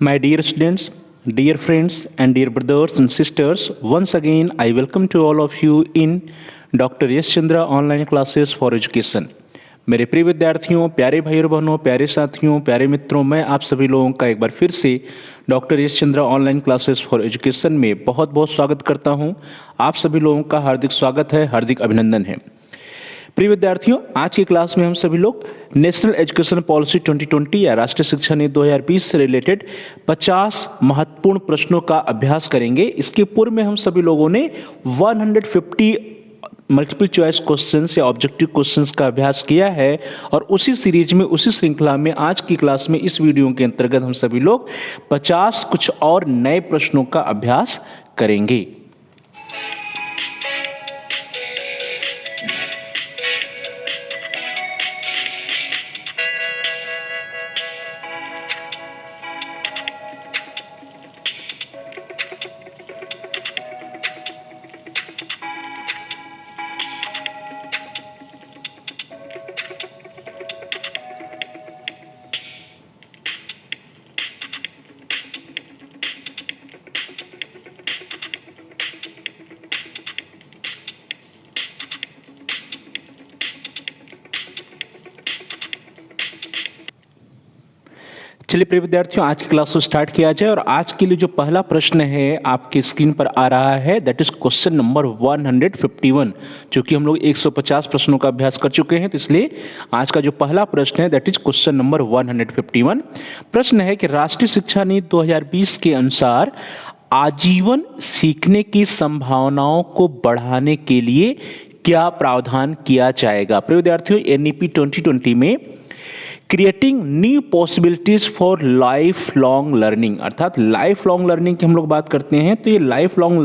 My dear students, dear friends, and dear brothers and sisters, once again I welcome to all of you in Dr. Yash Chandra online classes for education. मेरे प्रिय विद्यार्थियों, प्यारे भाई और बहनों, प्यारे साथियों, प्यारे मित्रों, मैं आप सभी लोगों का एक बार फिर से doctor Yash Chandra online classes for education में बहुत बहुत स्वागत करता हूं। आप सभी लोगों का हार्दिक स्वागत है, हार्दिक अभिनंदन है। प्रिय विद्यार्थियों, आज की क्लास में हम सभी लोग नेशनल एजुकेशन पॉलिसी 2020 या राष्ट्रीय शिक्षा नीति 2020 से रिलेटेड 50 महत्वपूर्ण प्रश्नों का अभ्यास करेंगे। इसके पूर्व में हम सभी लोगों ने 150 मल्टीपल चॉइस क्वेश्चंस या ऑब्जेक्टिव क्वेश्चंस का अभ्यास किया है और उसी सीरीज में, उसी श्रृंखला में आज की क्लास में इस वीडियो के अंतर्गत हम सभी लोग 50 कुछ और नए प्रश्नों का अभ्यास करेंगे। चलिए प्रिय विद्यार्थियों, आज की क्लास को स्टार्ट किया जाए और आज के लिए जो पहला प्रश्न है आपकी स्क्रीन पर आ रहा है, दैट इज क्वेश्चन नंबर 151। जो कि हम लोग 150 प्रश्नों का अभ्यास कर चुके हैं, तो इसलिए आज का जो पहला प्रश्न है दैट इज क्वेश्चन नंबर 151। प्रश्न है कि राष्ट्रीय शिक्षा नीति 2020 के अनुसार आजीवन सीखने की संभावनाओं को बढ़ाने के लिए क्या प्रावधान किया जाएगा। प्रिय विद्यार्थियों, एनईपी 2020 में creating new possibilities for life long learning, अर्थात लाइफ लॉन्ग लर्निंग की हम लोग बात करते हैं, तो ये लाइफ लॉन्ग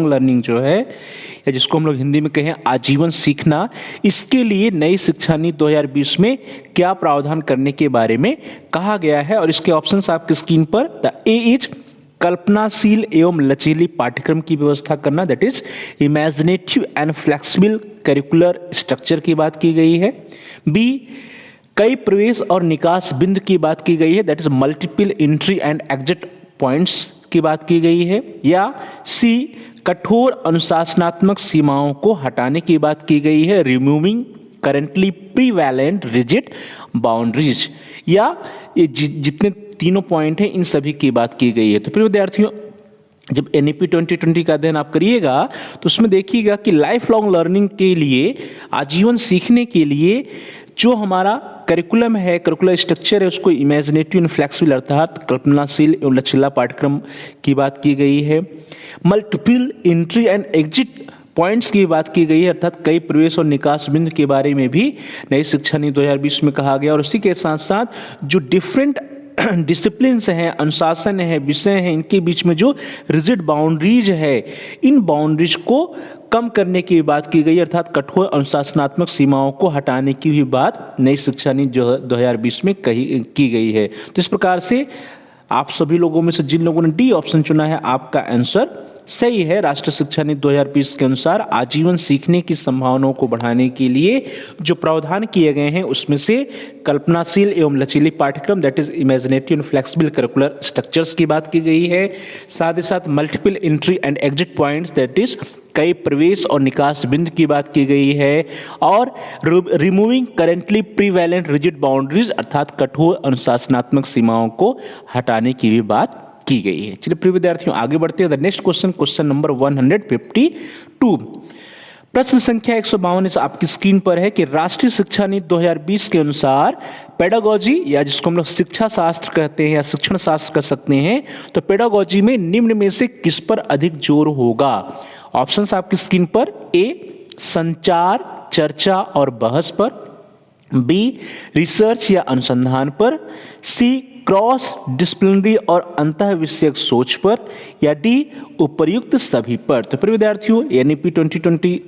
लर्निंग जो है, या जिसको हम लोग हिंदी में कहें आजीवन सीखना, इसके लिए नई शिक्षा नीति 2020 में क्या प्रावधान करने के बारे में कहा गया है। और इसके ऑप्शंस आपकी स्क्रीन पर, द ए इज कल्पनाशील एवं लचीली पाठ्यक्रम की व्यवस्था करना, that is imaginative and flexible curricular structure की बात की गई है। बी, कई प्रवेश और निकास बिंदु की बात की गई है, that is multiple entry and exit points की बात की गई है। या सी, कठोर अनुशासनात्मक सीमाओं को हटाने की बात की गई है, रिमूविंग करेंटली प्रीवैलेंट रिजिड बाउंड्रीज। या ये जितने तीनों पॉइंट हैं इन सभी की बात की गई है। तो प्रिय विद्यार्थियों, जब एनईपी 2020 का अध्ययन आप करिएगा तो उसमें देखिएगा कि लाइफ लॉन्ग लर्निंग के लिए, आजीवन सीखने के लिए जो हमारा करिकुलम है, करिकुलर स्ट्रक्चर है, उसको इमेजिनेटिव एंड फ्लेक्सिबल अर्थात कल्पनाशील एवं लचीला पाठ्यक्रम की बात की गई है। Multiple entry and exit points की बात की गई है, अर्थात कई प्रवेश और निकास बिंदु के बारे में भी नई शिक्षा नीति 2020 में कहा गया। और उसी के साथ साथ जो डिफरेंट डिसिप्लिन्स हैं, अनुशासन है, विषय हैं, इनके बीच में जो रिजिड बाउंड्रीज है, इन बाउंड्रीज को कम करने की बात की गई, अर्थात कठोर अनुशासनात्मक सीमाओं को हटाने की भी बात नई शिक्षा नीति 2020 में की गई है। तो इस प्रकार से आप सभी लोगों में से जिन लोगों ने डी ऑप्शन चुना है, आपका आंसर सही है। राष्ट्रीय शिक्षा नीति 2020 के अनुसार आजीवन सीखने की संभावनाओं को बढ़ाने के लिए जो प्रावधान किए गए हैं उसमें से कल्पनाशील एवं लचीली पाठ्यक्रम, that is imaginative and flexible curricular structures की बात की गई है। साथ ही साथ multiple entry and exit points, that is कई प्रवेश और निकास बिंदु की बात की गई है। और रिमूविंग करेंटली प्रीवैलेंट रिजिड बाउंड्रीज, अर्थात कठोर अनुशासनात्मक सीमाओं को हटाने की भी बात की गई है। चलिए प्रिय विद्यार्थियों, आगे बढ़ते हैं। The next question, question number 152। प्रश्न संख्या 152 आपकी स्क्रीन पर है कि राष्ट्रीय शिक्षा नीति 2020 के अनुसार पेडागोजी, या जिसको हम लोग शिक्षा शास्त्र कहते हैं या शिक्षण शास्त्र कह सकते हैं, तो पेडागोजी में निम्न में से किस पर अधिक जोर होगा। ऑप्शंस आपकी स्क्रीन पर, ए संचार, चर्चा और बहस पर, बी रिसर्च या अनुसंधान पर, सी क्रॉस डिसिप्लिनरी और अंतः विषयक सोच पर, या डी उपर्युक्त सभी पर। तो प्रिय विद्यार्थियों, एनईपी 2020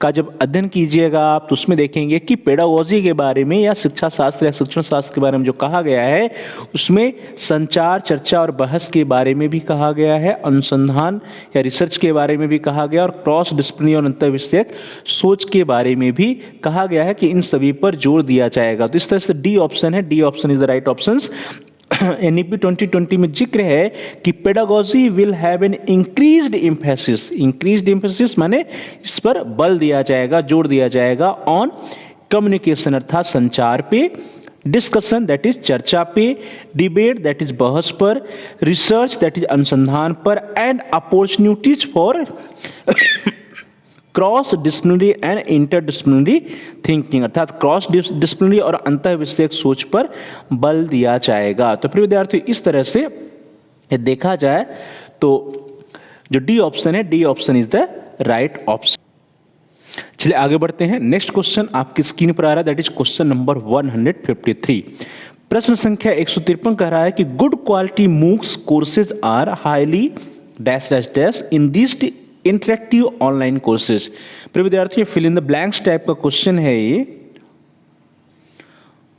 का जब अध्ययन कीजिएगा आप तो उसमें देखेंगे कि पेडागोजी के बारे में या शिक्षा शास्त्र या शिक्षण शास्त्र के बारे में जो कहा गया है उसमें संचार, चर्चा और बहस के बारे में भी कहा गया है, अनुसंधान या रिसर्च के बारे में भी कहा गया और क्रॉस डिसिप्लिनरी और अंतर्विषयक सोच के बारे में भी कहा गया है कि इन सभी पर जोर दिया जाएगा। तो इस तरह से डी ऑप्शन है, D option is the right option. NEP 2020 में जिक्र है कि pedagogy will have an increased emphasis माने इस पर बल दिया जाएगा, जोर दिया जाएगा ऑन कम्युनिकेशन अर्थात संचार पे, डिस्कशन दैट इज चर्चा पे, डिबेट दैट इज बहस पर, रिसर्च दैट इज अनुसंधान पर, and opportunities for cross disciplinary and interdisciplinary thinking अर्थात क्रॉस डिसिप्लिनरी और अंतर विषयक सोच पर बल दिया जाएगा। तो प्रिय विद्यार्थियों, इस तरह से देखा जाए तो जो डी ऑप्शन है, D option is the right option. चलिए आगे बढ़ते हैं। नेक्स्ट क्वेश्चन आपकी स्क्रीन पर आ रहा है, दैट इज क्वेश्चन नंबर 153। प्रश्न संख्या 153 कह रहा है कि good quality MOOCs courses are highly dash dash dash in this interactive online courses. प्रिय विद्यार्थियों, fill in the blanks type का क्वेश्चन है ये,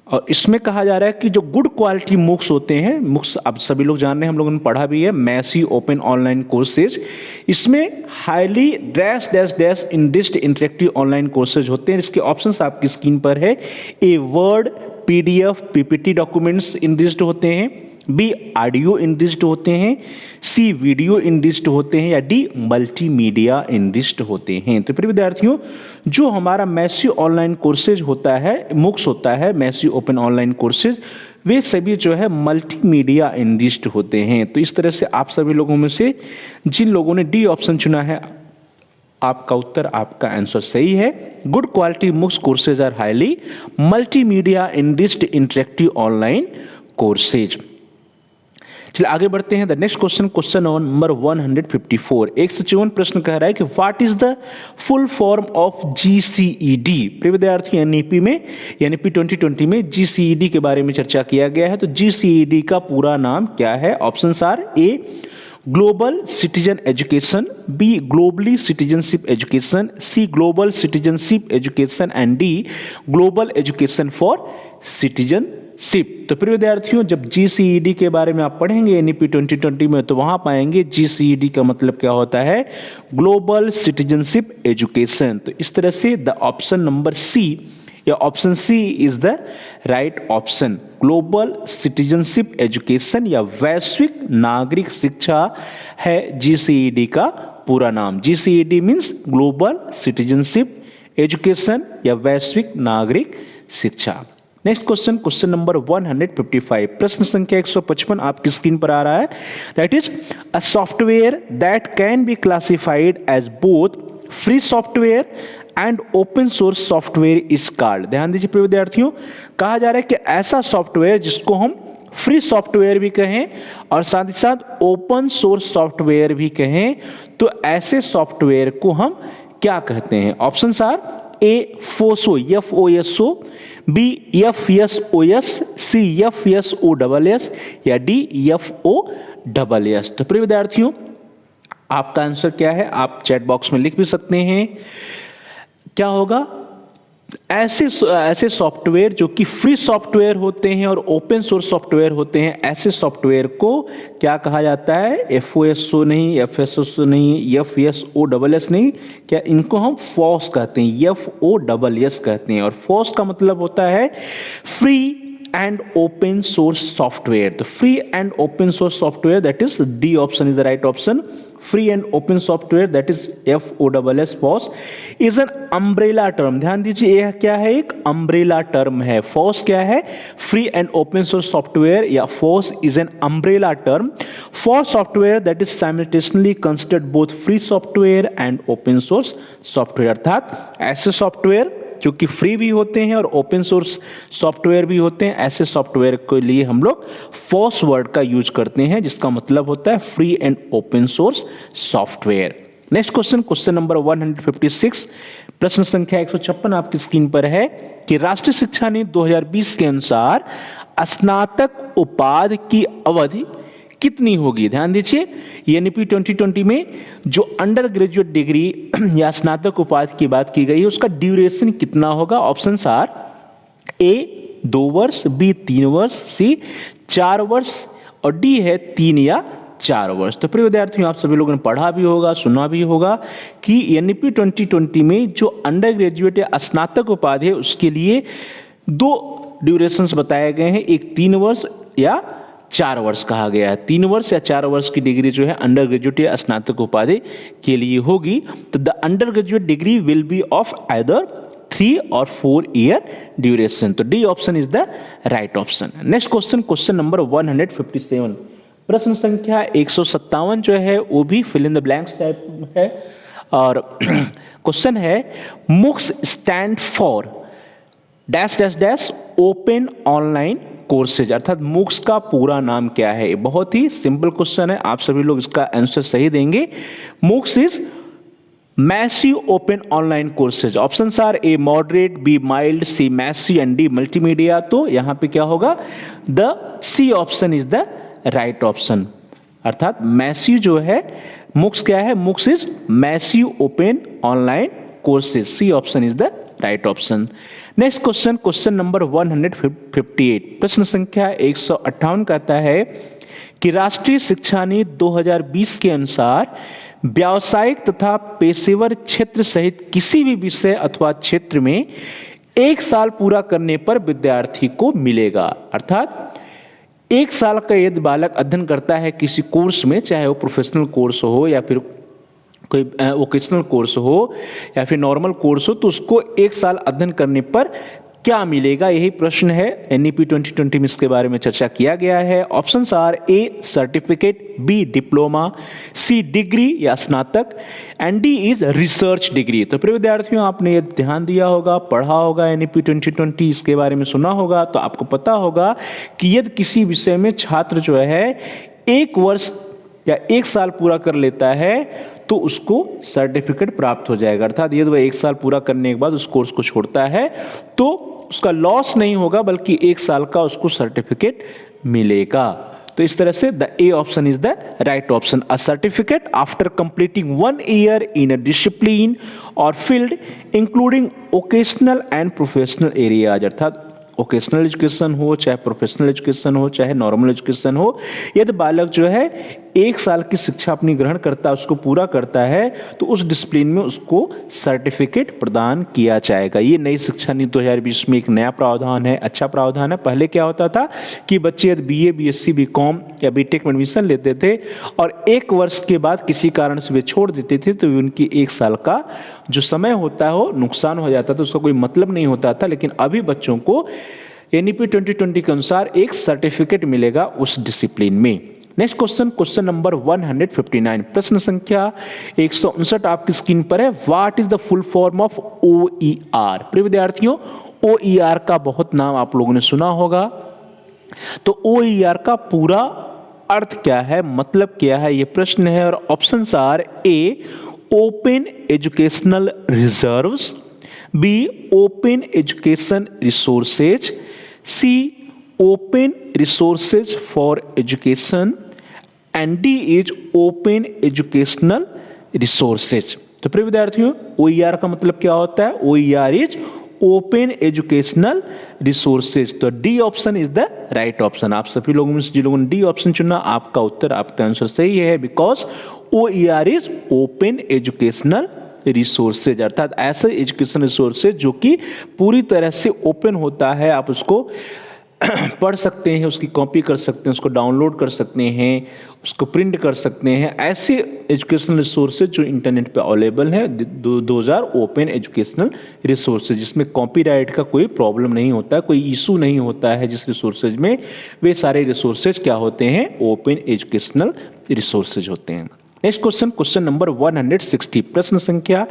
और इसमें कहा जा रहा है कि जो गुड क्वालिटी मूक्स होते हैं, मूक्स आप सभी लोग जान रहे हैं, हम लोगों ने पढ़ा भी है, मैसी ओपन ऑनलाइन कोर्सेज, इसमें highly dash dash dash indexed interactive online courses होते हैं। इसके ऑप्शंस आपकी स्क्रीन पर है। A word PDF PPT documents indexed होते हैं, बी ऑडियो इंडिस्ड होते हैं, सी वीडियो इंडिस्ड होते हैं, या डी मल्टीमीडिया इंडिस्ड होते हैं। तो प्रिय विद्यार्थियों, जो हमारा मैसी ऑनलाइन कोर्सेज होता है, मुक्स होता है मैसी ओपन ऑनलाइन कोर्सेज, वे सभी जो है मल्टीमीडिया इंडिस्ड होते हैं। तो इस तरह से आप सभी लोगों में से जिन लोगों ने डी ऑप्शन चुना है, आपका उत्तर, आपका आंसर सही है। Good quality MOOCs courses are highly multimedia indexed interactive online courses. चलिए आगे बढ़ते हैं। The next question, question number 154। 154 प्रश्न कह रहा है कि what is the full form of GCED। प्रिय विद्यार्थी, एनईपी 2020 में GCED के बारे में चर्चा किया गया है। तो GCED का पूरा नाम क्या है? Options are A global citizen education, B globally citizenship education, C global citizenship education, and D global education for citizenship. तो प्रिय विद्यार्थियों, जब GCED के बारे में आप पढ़ेंगे एनईपी 2020 में, तो वहां पाएंगे GCED का मतलब क्या होता है, ग्लोबल सिटीजनशिप एजुकेशन। तो इस तरह से द ऑप्शन नंबर सी या option C is the right option. Global citizenship education या वैश्विक नागरिक शिक्षा है GCED का पूरा नाम। GCED means global citizenship education या वैश्विक नागरिक शिक्षा। Next question, question number 155। प्रश्न संख्या 155 आपकी स्क्रीन पर आ रहा है। That is a software that can be classified as both free software and open source software is called. ध्यान दीजिए प्रिय विद्यार्थियों, कहा जा रहा है कि ऐसा सॉफ्टवेयर जिसको हम फ्री सॉफ्टवेयर भी कहें और साथ ही साथ ओपन सोर्स सॉफ्टवेयर भी कहें, तो ऐसे सॉफ्टवेयर को हम क्या कहते हैं? Options are A FOSO FOSO, B FSOS, C FSOSS, या डी FOSS। तो प्रिय विद्यार्थियों, आपका आंसर क्या है? आप चैट बॉक्स में लिख भी सकते हैं। क्या होगा? ऐसे सॉफ्टवेयर जो कि फ्री सॉफ्टवेयर होते हैं और ओपन सोर्स सॉफ्टवेयर होते हैं, ऐसे सॉफ्टवेयर को क्या कहा जाता है? FOSO नहीं, FSOS नहीं, FSOSS नहीं, क्या इनको हम फॉस कहते हैं, FOSS कहते हैं। और फॉस का मतलब होता है free and open source software. तो free and open source software, that is D option is the right option. Free and open software, that is FOSS, FOSS is an umbrella term. ध्यान दीजिए, यह क्या है? एक अम्ब्रेला टर्म है। FOSS क्या है? Free and open source software या FOSS is an umbrella term for software that is simultaneously considered both free software and open source software. अर्थात ऐसे सॉफ्टवेयर जो कि फ्री भी होते हैं और ओपन सोर्स सॉफ्टवेयर भी होते हैं, ऐसे सॉफ्टवेयर के लिए हम लोग फॉस वर्ड का यूज करते हैं, जिसका मतलब होता है free and open source software. Next question, question number 156। प्रश्न संख्या 156 आपकी स्क्रीन पर है कि राष्ट्रीय शिक्षा नीति 2020 के अनुसार स्नातक उपाधि की अवधि कितनी होगी? ध्यान दीजिए, एनईपी 2020 में जो अंडर ग्रेजुएट डिग्री या स्नातक उपाधि की बात की गई है, उसका ड्यूरेशन कितना होगा? ऑप्शंस आर ए 2 वर्ष, बी 3 वर्ष, सी 4 वर्ष, और डी है 3 या 4 वर्ष। तो प्रिय विद्यार्थियों, आप सभी लोगों ने पढ़ा भी होगा, सुना भी होगा कि एनईपी 2020 में जो अंडर ग्रेजुएट या स्नातक उपाधि है, उसके लिए 2 ड्यूरेशंस बताए गए हैं, एक 3 वर्ष या 4 वर्ष कहा गया है। 3 वर्ष या 4 वर्ष की डिग्री जो है अंडर ग्रेजुएट या स्नातक उपाधि के लिए होगी। तो the undergraduate degree will be of either 3 और 4 ईयर ड्यूरेशन। तो D option is the right option. Next question, question number 157, प्रश्न संख्या 157 जो है वो भी fill in the blanks type है। और क्वेश्चन है MOOCs stand for dash dash dash open online courses, अर्थात मूक्स का पूरा नाम क्या है। बहुत ही सिंपल क्वेश्चन है, आप सभी लोग इसका आंसर सही देंगे। MOOCs is massive open online courses. Options are A moderate, B mild, C massive and D multimedia. तो यहां पे क्या होगा, the C option is the right option. अर्थात मैसिव जो है, मूक्स क्या है, MOOCs is massive open online courses. C option is the right option. Next question, question number 158, प्रश्न संख्या 158 कहता है कि राष्ट्रीय शिक्षा नीति 2020 के अनुसार व्यावसायिक तथा पेशेवर क्षेत्र सहित किसी भी विषय अथवा क्षेत्र में 1 साल पूरा करने पर विद्यार्थी को मिलेगा। अर्थात 1 साल का यदि बालक अध्ययन करता है किसी कोर्स में, चाहे वो प्रोफेशनल कोर्स हो या फिर कोई वोकेशनल कोर्स हो या फिर नॉर्मल कोर्स हो, तो उसको 1 साल अध्ययन करने पर क्या मिलेगा, यही प्रश्न है। एनईपी 2020 में इसके बारे में चर्चा किया गया है। Options are A certificate, B diploma, C degree या स्नातक and D is research degree. तो प्रिय विद्यार्थियों, आपने ये ध्यान दिया होगा, पढ़ा होगा, एनईपी 2020 इसके बारे में सुना होगा, तो आपको पता होगा कि यदि किसी विषय में छात्र जो है 1 वर्ष या 1 साल पूरा कर लेता है तो उसको सर्टिफिकेट प्राप्त हो जाएगा। अर्थात यदि वह 1 साल पूरा करने के बाद उस कोर्स को छोड़ता है तो उसका लॉस नहीं होगा, बल्कि 1 साल का उसको सर्टिफिकेट मिलेगा। तो इस तरह से the A option is the right option. A certificate after completing 1 year in a discipline और field including vocational and professional areas. अर्थात वोकेशनल एजुकेशन हो, चाहे प्रोफेशनल एजुकेशन हो, चाहे नॉर्मल एजुकेशन हो, यदि बालक जो है 1 साल की शिक्षा अपनी ग्रहण करता है, उसको पूरा करता है, तो उस डिसिप्लिन में उसको सर्टिफिकेट प्रदान किया जाएगा। ये नई शिक्षा नीति 2020 में एक नया प्रावधान है, अच्छा प्रावधान है। पहले क्या होता था कि बच्चे यदि बीए, बीएससी, बीकॉम या बीटेक में एडमिशन लेते थे और 1 वर्ष के बाद किसी कारण से वे छोड़ देते थे, तो उनकी 1 साल का जो समय होता है वो नुकसान हो जाता था, उसका कोई मतलब नहीं होता था। लेकिन अभी बच्चों को एनईपी 2020 के अनुसार एक सर्टिफिकेट मिलेगा उस डिसिप्लिन में। नेक्स्ट क्वेश्चन, क्वेश्चन नंबर 159, प्रश्न संख्या 159 आपकी स्क्रीन पर है। What is the full form of OER? प्रिय विद्यार्थियों, OER का बहुत नाम आप लोगों ने सुना होगा। तो OER का पूरा अर्थ क्या है, मतलब क्या है, ये प्रश्न है। और options are A open educational reserves, B open education resources, C open resources for education and D is open educational resources. तो प्रिय विद्यार्थियों, OER का मतलब क्या होता है? OER is open educational resources. तो D option is the right option. आप सभी लोगों में जिन लोगों ने डी ऑप्शन चुना, आपका उत्तर, आपका आंसर सही है, because OER is open educational resources. अर्थात ऐसे एजुकेशन रिसोर्सेज जो कि पूरी तरह से ओपन होता है, आप उसको पढ़ सकते हैं, उसकी कॉपी कर सकते हैं, उसको डाउनलोड कर सकते हैं, उसको प्रिंट कर सकते हैं। ऐसे एजुकेशनल रिसोर्सेज जो इंटरनेट पे अवेलेबल है, 2000 ओपन एजुकेशनल रिसोर्सेज, जिसमें कॉपीराइट का कोई प्रॉब्लम नहीं होता है, कोई इशू नहीं होता है जिस रिसोर्सेज में, वे सारे रिसोर्सेज क्या होते हैं? ओपन एजुकेशनल रिसोर्सेज होते हैं। नेक्स्ट क्वेश्चन, क्वेश्चन नंबर 160, प्रश्न संख्या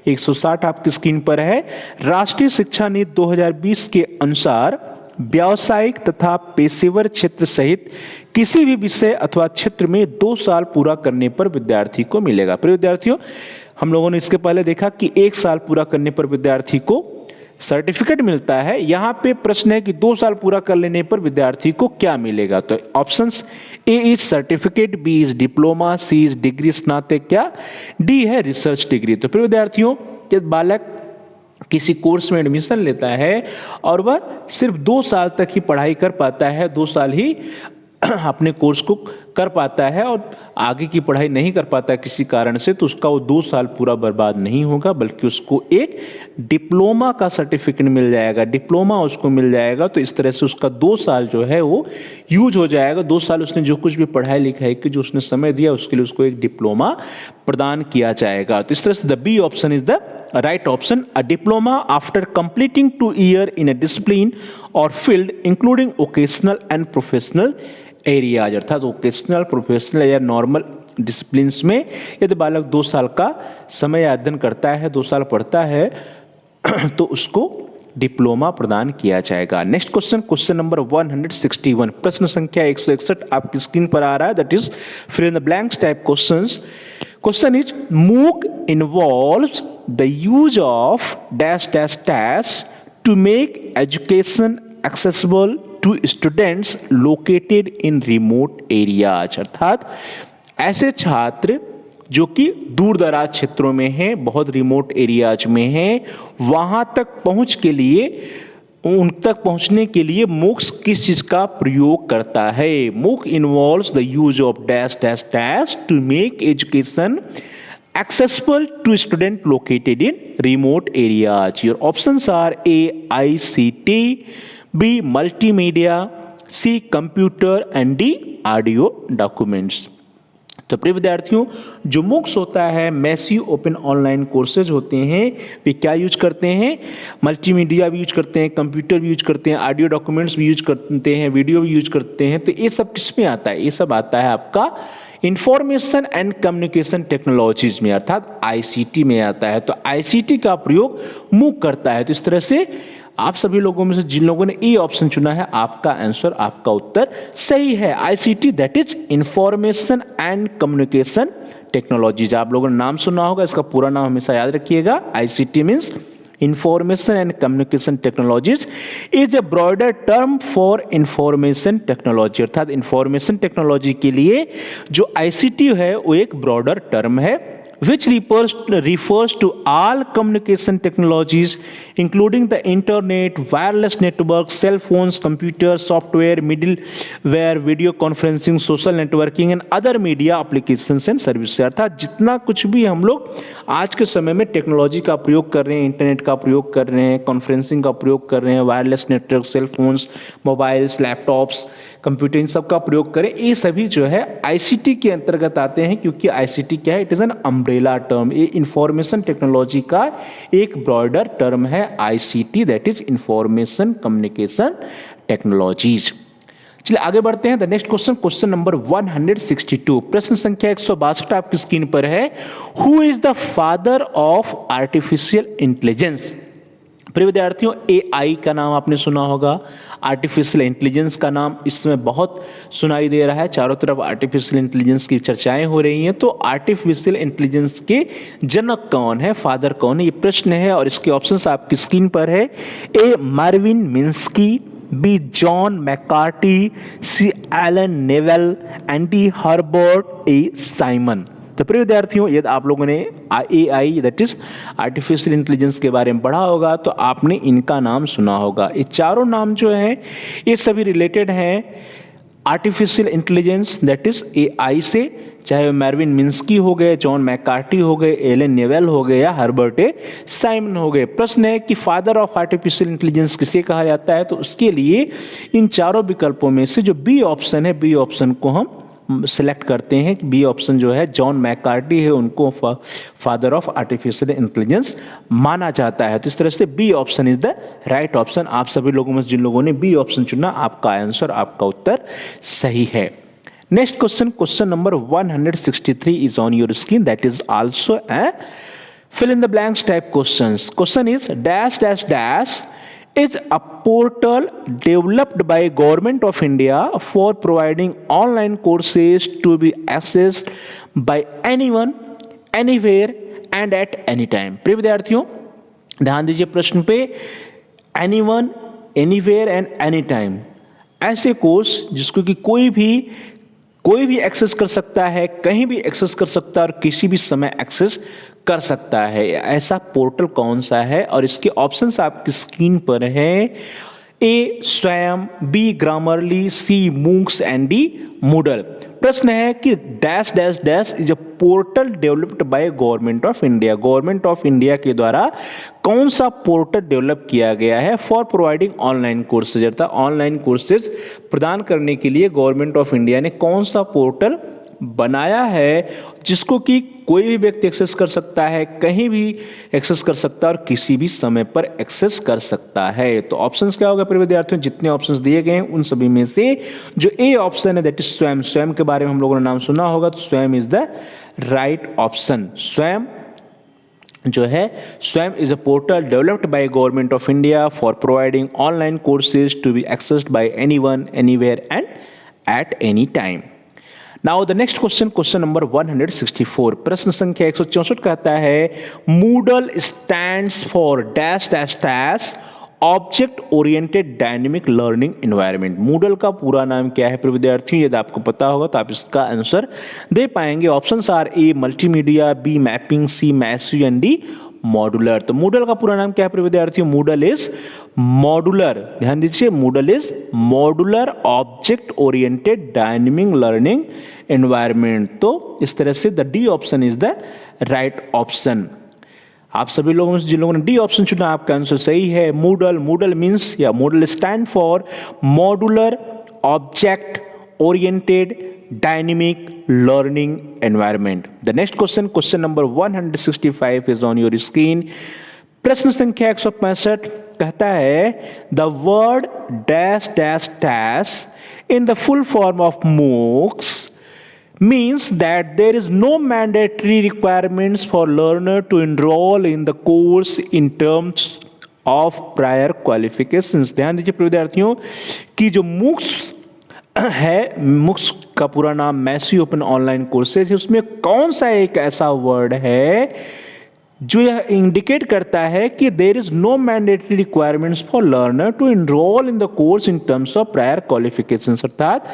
160 आपकी स्क्रीन पर है। राष्ट्रीय शिक्षा नीति 2020 के अनुसार व्यावसायिक तथा पेशेवर क्षेत्र सहित किसी भी विषय अथवा क्षेत्र में 2 साल पूरा करने पर विद्यार्थी को मिलेगा। प्रिय विद्यार्थियों, हम लोगों ने इसके पहले देखा कि 1 साल पूरा करने पर विद्यार्थी को सर्टिफिकेट मिलता है। यहाँ पे प्रश्न है कि 2 साल पूरा कर लेने पर विद्यार्थी को क्या मिलेगा। तो options A is certificate, B is diploma, C is degree स्नातक, क्या डी है रिसर्च डिग्री। तो प्रिय विद्यार्थियों, जब बालक किसी कोर्स में एडमिशन लेता है और वह सिर्फ 2 साल तक ही पढ़ाई कर पाता है, 2 साल ही अपने कोर्स को कर पाता है और आगे की पढ़ाई नहीं कर पाता किसी कारण से, तो उसका वो 2 साल पूरा बर्बाद नहीं होगा, बल्कि उसको एक डिप्लोमा का सर्टिफिकेट मिल जाएगा, डिप्लोमा उसको मिल जाएगा। तो इस तरह से उसका 2 साल जो है वो यूज हो जाएगा। 2 साल उसने जो कुछ भी पढ़ाई लिखाई की, जो उसने समय दिया, उसके लिए उसको एक डिप्लोमा प्रदान किया जाएगा। तो इस तरह से the B option is the right option. A diploma after completing 2 year in a discipline और field including vocational and professional areas, अर्थात वोकेशनल, प्रोफेशनल या नॉर्मल डिसिप्लिन्स में यदि बालक 2 साल का समय अध्ययन करता है, 2 साल पढ़ता है, तो उसको डिप्लोमा प्रदान किया जाएगा। नेक्स्ट क्वेश्चन, क्वेश्चन नंबर 161, प्रश्न संख्या 161 आपकी स्क्रीन पर आ रहा है। That is fill in the blanks type questions. Question is MOOC involves the use of dash dash dash to make education accessible to students located in remote areas, अर्थात ऐसे छात्र जो कि दूर दराज क्षेत्रों में हैं, बहुत रिमोट एरियाज में हैं, वहाँ तक पहुँच के लिए, उन तक पहुँचने के लिए मूक्स किस चीज़ का प्रयोग करता है? MOOC involves the use of dash dash dash to make education accessible to student located in remote areas. Your options are A, ICT, B, multimedia, C, computer and D, audio documents. तो प्रिय विद्यार्थियों, जो MOOCs होता है, massive open online courses होते हैं, वे क्या use करते हैं? मल्टीमीडिया भी यूज करते हैं, कंप्यूटर भी यूज करते हैं, ऑडियो डॉक्यूमेंट्स भी यूज करते हैं, वीडियो भी यूज करते हैं। तो ये सब किस में आता है? ये सब आता है आपका इंफॉर्मेशन एंड कम्युनिकेशन टेक्नोलॉजीज में, अर्थात आईसीटी में आता है। तो आईसीटी का प्रयोग मूक करता है। तो इस तरह से आप सभी लोगों में से जिन लोगों ने ए ऑप्शन चुना है, आपका आंसर, आपका उत्तर सही है। ICT that is information and communication technologies. आप लोगों ने नाम सुना होगा, इसका पूरा नाम हमेशा याद रखिएगा। ICT means information and communication technologies is a broader term for information technology, अर्थात इंफॉर्मेशन टेक्नोलॉजी के लिए जो आईसीटी है वो एक ब्रॉडर टर्म है, which refers to all communication technologies including the internet, wireless networks, cell phones, computers, software, middleware, video conferencing, social networking and other media applications and services। अर्थात जितना कुछ भी हम लोग आज के समय में टेक्नोलॉजी का प्रयोग कर रहे हैं, इंटरनेट का प्रयोग कर रहे हैं, कॉन्फ्रेंसिंग का प्रयोग कर रहे हैं, wireless network, cell phones, mobiles, laptops, computer, इन सब का प्रयोग करें, ये सभी जो है आईसीटी के अंतर्गत आते हैं। क्योंकि आईसीटी क्या है? It is an umbrella term. ये इंफॉर्मेशन टेक्नोलॉजी का एक ब्रॉडर टर्म है ICT, that is information communication technologies. चलिए आगे बढ़ते हैं। The next question, question number 162, प्रश्न संख्या 162 आपकी स्क्रीन पर है। Who is the father of artificial intelligence? प्रिय विद्यार्थियों, एआई का नाम आपने सुना होगा, आर्टिफिशियल इंटेलिजेंस का नाम इसमें बहुत सुनाई दे रहा है, चारों तरफ आर्टिफिशियल इंटेलिजेंस की चर्चाएं हो रही हैं। तो आर्टिफिशियल इंटेलिजेंस के जनक कौन है, फादर कौन है, ये प्रश्न है और इसके ऑप्शंस आपकी स्क्रीन पर है। A, Marvin Minsky, B, John McCarthy, C, Allen Newell and D, Herbert A Simon. तो प्रिय विद्यार्थियों, यदि आप लोगों ने AI that is artificial intelligence के बारे में पढ़ा होगा तो आपने इनका नाम सुना होगा। ये चारों नाम जो हैं ये सभी रिलेटेड हैं artificial intelligence that is AI से, चाहे मार्विन मिन्स्की हो गए, जॉन मैकार्टी हो गए, एलन नेवेल हो गए या हर्बर्ट ए साइमन हो गए। प्रश्न है कि फादर ऑफ आर्टिफिशियल इंटेलिजेंस किसे कहा जाता है? तो उसके लिए इन चारों विकल्पों में से जो बी ऑप्शन है, बी ऑप्शन को हम सिलेक्ट करते हैं। बी ऑप्शन जो है जॉन मैकार्टी है, उनको फादर ऑफ आर्टिफिशियल इंटेलिजेंस माना जाता है। तो इस तरह से B option is the right option. आप सभी लोगों में जिन लोगों ने बी ऑप्शन चुना, आपका आंसर, आपका उत्तर सही है। Next question, question number 163 is on your screen, that is also a fill in the blanks type questions. Question is dash dash dash is a portal developed by Government of India for providing online courses to be accessed by anyone, anywhere and at any time। प्रिय विद्यार्थियों, ध्यान दीजिए प्रश्न पे। anyone, anywhere and any time, ऐसे course जिसको कि कोई भी एक्सेस कर सकता है, कहीं भी एक्सेस कर सकता है और किसी भी समय एक्सेस कर सकता है, ऐसा पोर्टल कौन सा है? और इसके ऑप्शंस आपकी स्क्रीन पर है। A Swayam, B Grammarly, C MOOCs and D Moodle. प्रश्न है कि dash dash dash is a portal developed by government of India. Government of India के द्वारा कौन सा पोर्टल डेवलप किया गया है फॉर प्रोवाइडिंग ऑनलाइन कोर्सेज, अर्थात ऑनलाइन कोर्सेज प्रदान करने के लिए गवर्नमेंट ऑफ इंडिया ने कौन सा पोर्टल बनाया है जिसको कि कोई भी व्यक्ति एक्सेस कर सकता है, कहीं भी एक्सेस कर सकता है और किसी भी समय पर एक्सेस कर सकता है। तो ऑप्शंस क्या होगा प्रिय विद्यार्थियों, जितने ऑप्शंस दिए गए हैं उन सभी में से जो ए ऑप्शन है दैट इज स्वयं। स्वयं के बारे में हम लोगों ने नाम सुना होगा, तो स्वयं इज द राइट ऑप्शन। स्वयं जो है, Swayam is a portal developed by government of India for providing online courses to be accessed by anyone, anywhere and at any time. Now the next question, question number 164, प्रश्न संख्या 164 कहता है Moodle stands for dash dash dash object oriented dynamic learning environment. Moodle का पूरा नाम क्या है प्रिय विद्यार्थियों, यदि आपको पता होगा तो आप इसका आंसर दे पाएंगे। Options are A multimedia, B mapping, C massive and D modular. तो Moodle का पूरा नाम क्या है प्रिय विद्यार्थियों, Moodle इज मॉड्यूलर। ध्यान दीजिए, Moodle is modular object oriented dynamic learning environment. तो इस तरह से the D option is the right option. आप सभी लोगों में जिन लोगों ने डी ऑप्शन चुना आपका आंसर सही है। Moodle मीन्स या Moodle stand for modular object oriented dynamic learning environment. The next question, question number 165 is on your screen. प्रश्न संख्या 165 कहता है the word dash dash dash in the full form of MOOCs means that there is no mandatory requirements for learner to enroll in the course in terms of prior qualifications. ध्यान दीजिए प्रिय विद्यार्थियों कि जो MOOCs है, MOOCs का पूरा नाम मैसिव ओपन ऑनलाइन कोर्सेज है, उसमें कौन सा एक ऐसा वर्ड है जो यह इंडिकेट करता है कि there is no mandatory requirements for learner to enrol in the course in terms of prior qualifications. अर्थात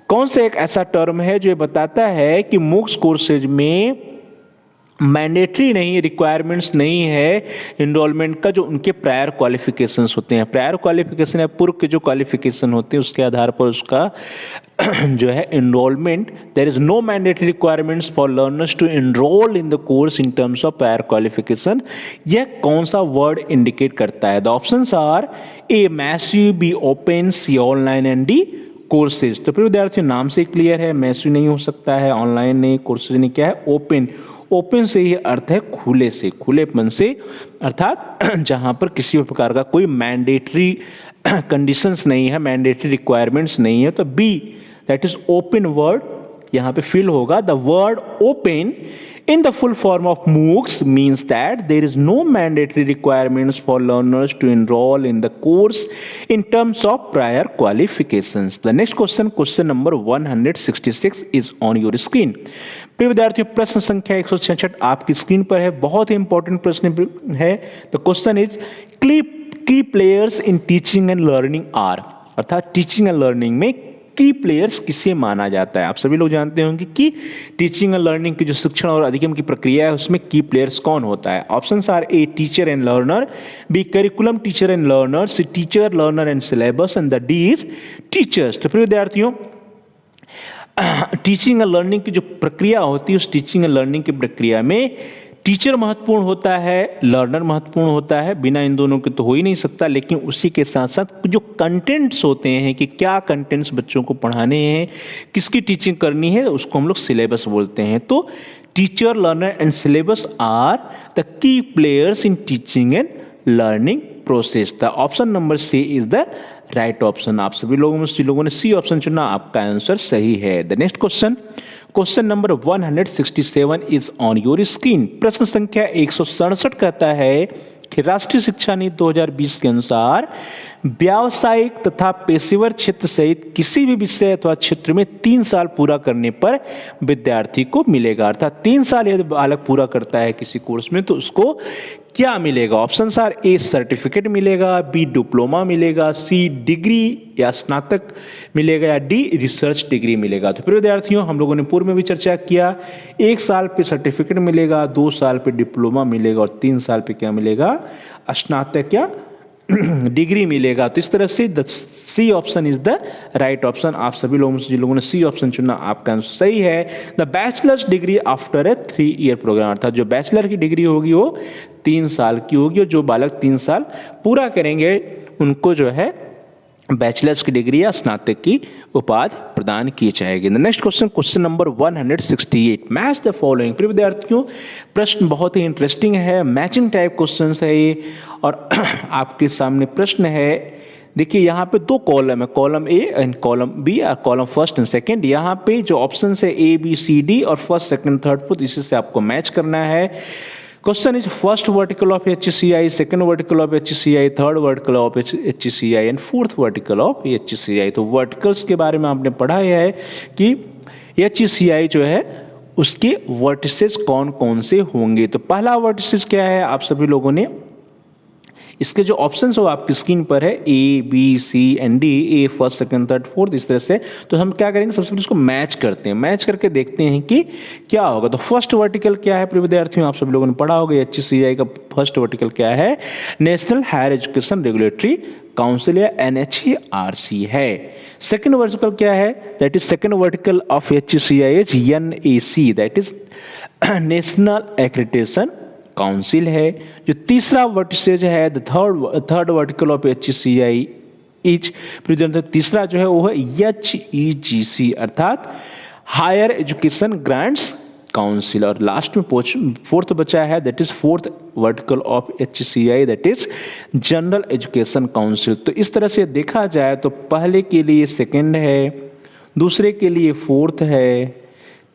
कौन सा एक ऐसा टर्म है जो ये बताता है कि MOOCs कोर्सेज में मैंडेटरी नहीं, रिक्वायरमेंट्स नहीं है इनरोलमेंट का, जो उनके प्रायर क्वालिफिकेशंस होते हैं। प्रायर क्वालिफिकेशन या पूर्व के जो क्वालिफिकेशन होते हैं उसके आधार पर उसका जो है enrolment, there is no mandatory requirements for learners to enrol in the course in terms of prior qualification. यह कौन सा वर्ड इंडिकेट करता है? The options are A massive, B open, C online and D courses. तो फिर विद्यार्थियों नाम से क्लियर है, मैसिव नहीं हो सकता है, ऑनलाइन नहीं, कोर्सेज नहीं, क्या है? ओपन। ओपन से ही अर्थ है खुले से, खुलेपन से, अर्थात जहां पर किसी भी प्रकार का कोई मैंडेटरी कंडीशंस नहीं है, मैंडेटरी रिक्वायरमेंट्स नहीं है। तो B that is open word यहां पे फिल होगा। The word open in the full form of MOOCs means that there is no mandatory requirements for learners to enroll in the course in terms of prior qualifications. The next question, question number 166 is on your screen. प्रिय विद्यार्थियों प्रश्न संख्या 166 आपकी screen पर है, बहुत ही important प्रश्न है। The question is key players in teaching and learning are, अर्थात टीचिंग एंड लर्निंग में की प्लेयर्स किसे माना जाता है? आप सभी लोग जानते होंगे कि टीचिंग एंड लर्निंग की जो शिक्षण और अधिगम की प्रक्रिया है उसमें की प्लेयर्स कौन होता है? Options are A teacher and learner, B curriculum teacher and learner, C teacher learner and syllabus and the D is teachers. तो फिर विद्यार्थियों टीचिंग एंड लर्निंग की जो प्रक्रिया होती है उस टीचिंग एंड लर्निंग की प्रक्रिया में टीचर महत्वपूर्ण होता है, लर्नर महत्वपूर्ण होता है, बिना इन दोनों के तो हो ही नहीं सकता। लेकिन उसी के साथ साथ जो कंटेंट्स होते हैं कि क्या कंटेंट्स बच्चों को पढ़ाने हैं, किसकी टीचिंग करनी है, उसको हम लोग सिलेबस बोलते हैं। तो teacher, learner and syllabus are the key players in teaching and learning process. The option number C is the right option. आप सभी लोगों ने सी ऑप्शन चुना, आपका आंसर सही है। The next question, question number 167 is on your screen. प्रश्न संख्या 167 कहता है कि राष्ट्रीय शिक्षा नीति 2020 के अनुसार व्यावसायिक तथा पेशेवर क्षेत्र सहित किसी भी विषय अथवा क्षेत्र में 3 साल पूरा करने पर विद्यार्थी को मिलेगा। अर्थात 3 साल यदि बालक पूरा करता है किसी कोर्स में तो उसको क्या मिलेगा? ऑप्शंस आर ए सर्टिफिकेट मिलेगा, बी डिप्लोमा मिलेगा, सी डिग्री या स्नातक मिलेगा या डी रिसर्च डिग्री मिलेगा। तो फिर विद्यार्थियों हम लोगों ने पूर्व में भी चर्चा किया, 1 साल पे सर्टिफिकेट मिलेगा, 2 साल पे डिप्लोमा मिलेगा और 3 साल पे क्या मिलेगा? स्नातक या डिग्री मिलेगा। तो इस तरह से the C option is the right option. आप सभी लोगों से जिन लोगों ने सी ऑप्शन चुना आपका आंसर सही है। The bachelor's degree after a 3 year programme, अर्थात जो बैचलर की डिग्री होगी वो 3 साल की होगी और जो बालक 3 साल पूरा करेंगे उनको जो है बैचलर्स की डिग्री या स्नातक की उपाधि प्रदान की जाएगी। Next question, question number 168, match the following. प्रिय विद्यार्थियों, प्रश्न बहुत ही इंटरेस्टिंग है, मैचिंग टाइप क्वेश्चन है ये। और आपके सामने प्रश्न है, देखिए यहाँ पे 2 कॉलम है, column A and column B, और कॉलम फर्स्ट एंड सेकंड। यहाँ पे जो ऑप्शन है ए बी सी डी और फर्स्ट सेकंड थर्ड फोर्थ, इसी से आपको मैच करना है। Question is first vertical of HCI, second vertical of HCI, third vertical of HCI and fourth vertical of HCI। तो वर्टिकल्स के बारे में आपने पढ़ा है कि HCI जो है उसके वर्टिसेस कौन कौन से होंगे। तो पहला वर्टिसेस क्या है, आप सभी लोगों ने इसके जो ऑप्शंस हो आपकी स्क्रीन पर है A B C and D, A first second third fourth, इस तरह से। तो हम क्या करेंगे, सबसे पहले इसको मैच करते हैं, मैच करके देखते हैं कि क्या होगा। तो फर्स्ट वर्टिकल क्या है प्रिय विद्यार्थियों, आप सभी लोगों ने पढ़ा होगा HCI का फर्स्ट वर्टिकल क्या है, national higher education regulatory council या NHARC है। सेकंड वर्टिकल क्या है, that is second vertical of HCI is NAC, that is national accreditation council है। जो तीसरा वर्टिसेज है, the third vertical of HCI is, तीसरा जो है वो है HEGC, अर्थात हायर एजुकेशन ग्रांट्स काउंसिल। और लास्ट में फोर्थ बचा है, that is fourth vertical of HCI, that is general education council. तो इस तरह से देखा जाए तो पहले के लिए सेकंड है, दूसरे के लिए फोर्थ है,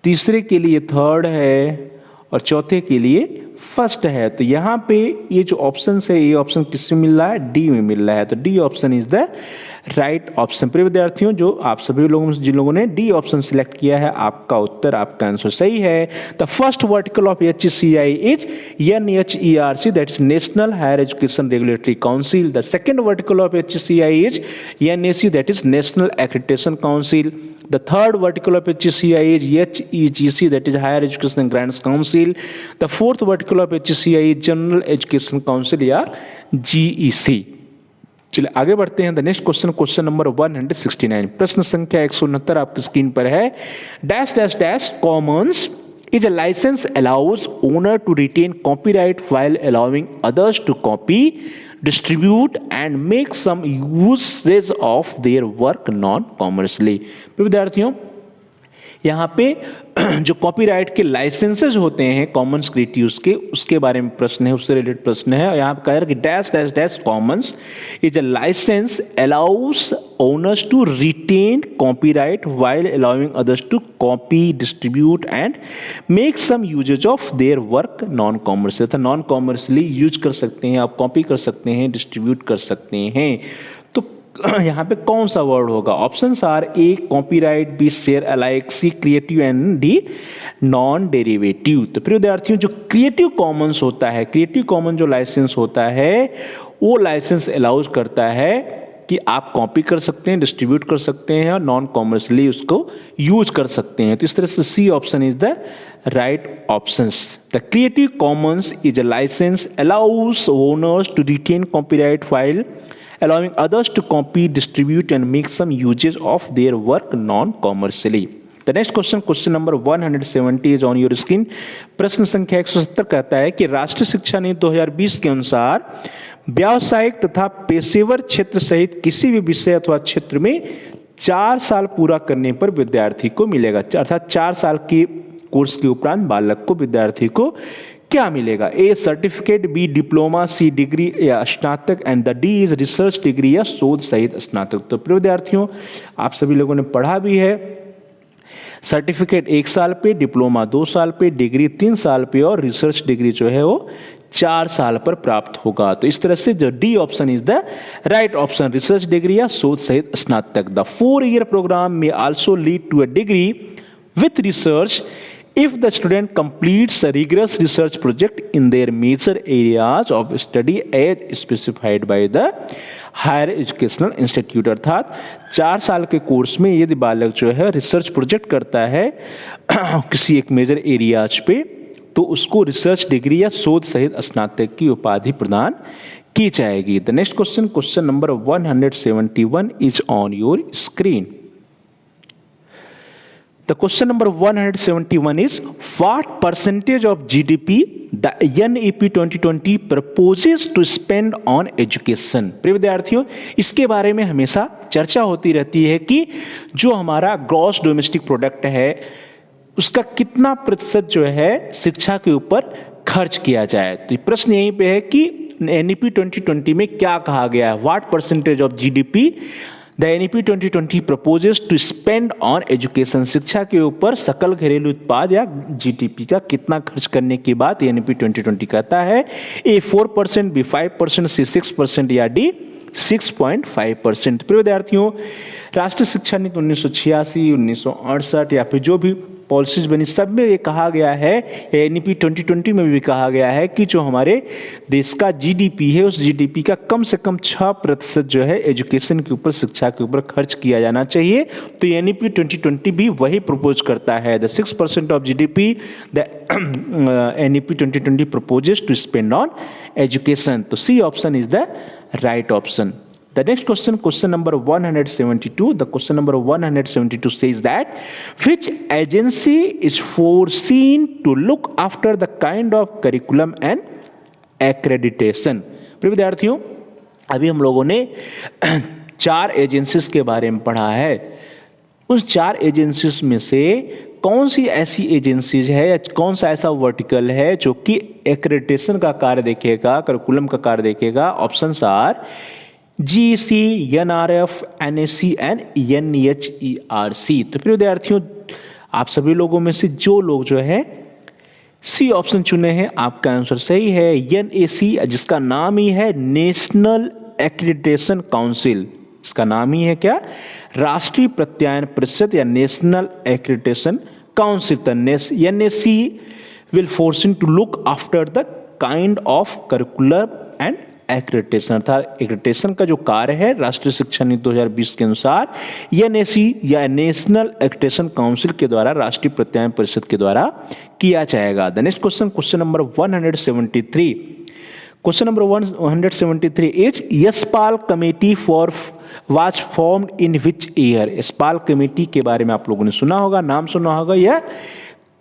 तीसरे के लिए थर्ड है और चौथे के लिए फर्स्ट है। तो यहाँ पे ये जो ऑप्शन है, ये ऑप्शन किसमें मिल रहा है, डी में मिल रहा है। तो D option is the right option. प्रिय विद्यार्थियों, जो आप सभी लोगों में जिन लोगों ने डी ऑप्शन सिलेक्ट किया है, आपका उत्तर, आपका आंसर सही है। The first vertical of HCI is NHARC, that is national higher education regulatory council. The second vertical of HCI is NAC, that is national accreditation council. The third vertical of HCI is HEGC, that is Higher Education and Grants Council. The fourth vertical of HCI is General Education Council या GEC। चलिए आगे बढ़ते हैं। The next question, question number 169, प्रश्न संख्या 169 आपकी screen पर है। Dash dash dash Commons is a license allows owner to retain copyright while allowing others to copy, distribute and make some uses of their work non-commercially। विद्यार्थियों, यहाँ पे जो copyright के लाइसेंसेज होते हैं कॉमन्स क्रिएटिव्स के, उसके बारे में प्रश्न है, उससे रिलेटेड प्रश्न है। यहाँ पे कह रहा है कि dash dash dash commons is a licence allows owners to retain copyright while allowing others to copy, distribute and make some usages of their work non commercial, अर्थात नॉन कॉमर्शियली यूज कर सकते हैं, आप कॉपी कर सकते हैं, distribute कर सकते हैं। तो यहाँ पे कौन सा वर्ड होगा, options are A copyright, B share alike, C creative and D non derivative. तो प्रिय विद्यार्थियों, जो क्रिएटिव कॉमन्स होता है, क्रिएटिव कॉमन जो लाइसेंस होता है वो लाइसेंस अलाउज करता है कि आप कॉपी कर सकते हैं, डिस्ट्रीब्यूट कर सकते हैं और नॉन कॉमर्शियली उसको यूज कर सकते हैं। तो इस तरह से C option is the right options. The creative commons is a licence allows owners to retain copyright while allowing others to copy, distribute and make some uses of their work non-commercially। The next question, question number 170 is on your screen। प्रश्न संख्या 170 कहता है कि राष्ट्रीय शिक्षा नीति 2020 के अनुसार व्यावसायिक तथा पेशेवर क्षेत्र सहित किसी भी विषय अथवा क्षेत्र में 4 साल पूरा करने पर विद्यार्थी को मिलेगा, अर्थात 4 साल के कोर्स के उपरांत बालक को, विद्यार्थी को क्या मिलेगा, ए certificate, B diploma, C degree या स्नातक and the D is research degree या शोध सहित स्नातक। तो प्रिय विद्यार्थियों, आप सभी लोगों ने पढ़ा भी है, सर्टिफिकेट 1 साल पे, डिप्लोमा 2 साल पे, डिग्री 3 साल पे और रिसर्च डिग्री जो है वो 4 साल पर प्राप्त होगा। तो इस तरह से जो D option is the right option, research degree या शोध सहित स्नातक। द 4-year प्रोग्राम में also lead to a degree with research if the student completes a rigorous research project in their major areas of study as specified by the higher educational institute। अर्थात 4 साल के course में यदि बालक जो है research project करता है किसी एक मेजर एरियाज पे, तो उसको रिसर्च डिग्री या शोध सहित स्नातक की उपाधि प्रदान की जाएगी। The next question, question number 171 is on your screen. The question number 171 is what percentage of GDP the NEP 2020 proposes to spend on education। प्रिय विद्यार्थियों, इसके बारे में हमेशा चर्चा होती रहती है कि जो हमारा ग्रॉस डोमेस्टिक प्रोडक्ट है उसका कितना प्रतिशत जो है शिक्षा के ऊपर खर्च किया जाए। तो प्रश्न यहीं पे है कि NEP 2020 में क्या कहा गया है, what percentage of GDP the NEP 2020 proposes to spend on education। शिक्षा के ऊपर सकल घरेलू उत्पाद या GDP का कितना खर्च करने की बात NEP 2020 कहता है। A 4%, B 5%, C 6% या D 6.5%। प्रिय विद्यार्थियों, राष्ट्रीय शिक्षा नीति 1986, 1968 या फिर जो भी पॉलिसीज बनी सब में ये कहा गया है, NEP 2020 में भी कहा गया है कि जो हमारे देश का GDP है उस GDP का कम से कम 6% जो है एजुकेशन के ऊपर, शिक्षा के ऊपर खर्च किया जाना चाहिए। तो NEP 2020 भी वही प्रपोज करता है। The 6% of GDP the NEP 2020 proposes to spend on education। तो C option is the right option. The next question, question number 172. The question number 172 says that which agency is foreseen to look after the kind of curriculum and accreditation। प्रिय विद्यार्थियों, अभी हम लोगों ने 4 agencies के बारे में पढ़ा है। उस 4 एजेंसीज में से कौन सी ऐसी एजेंसीज है या कौन सा ऐसा वर्टिकल है जो कि एक्रेडिटेशन का कार्य देखेगा, करिकुलम का कार्य देखेगा। Options are GEC, NRF, NAC and NEHERC। तो प्रिय विद्यार्थियों, आप सभी लोगों में से जो लोग जो है सी ऑप्शन चुने हैं, आपका आंसर सही है। NAC जिसका नाम ही है नेशनल एक्रेडिटेशन काउंसिल, इसका नाम ही है क्या, राष्ट्रीय प्रत्यायन परिषद या national accreditation council. NAC will forcing to look after the kind of curriculum and accreditation, अर्थात एक्रेडिटेशन का जो कार्य है राष्ट्रीय शिक्षा नीति 2020 के अनुसार NAC या नेशनल एक्रेडिटेशन काउंसिल के द्वारा, राष्ट्रीय प्रत्यायन परिषद के द्वारा किया जाएगा। The next question, question number 173। Question number 173 is Yashpal committee for was formed in which year. Yashpal committee के बारे में आप लोगों ने सुना होगा, नाम सुना होगा। यह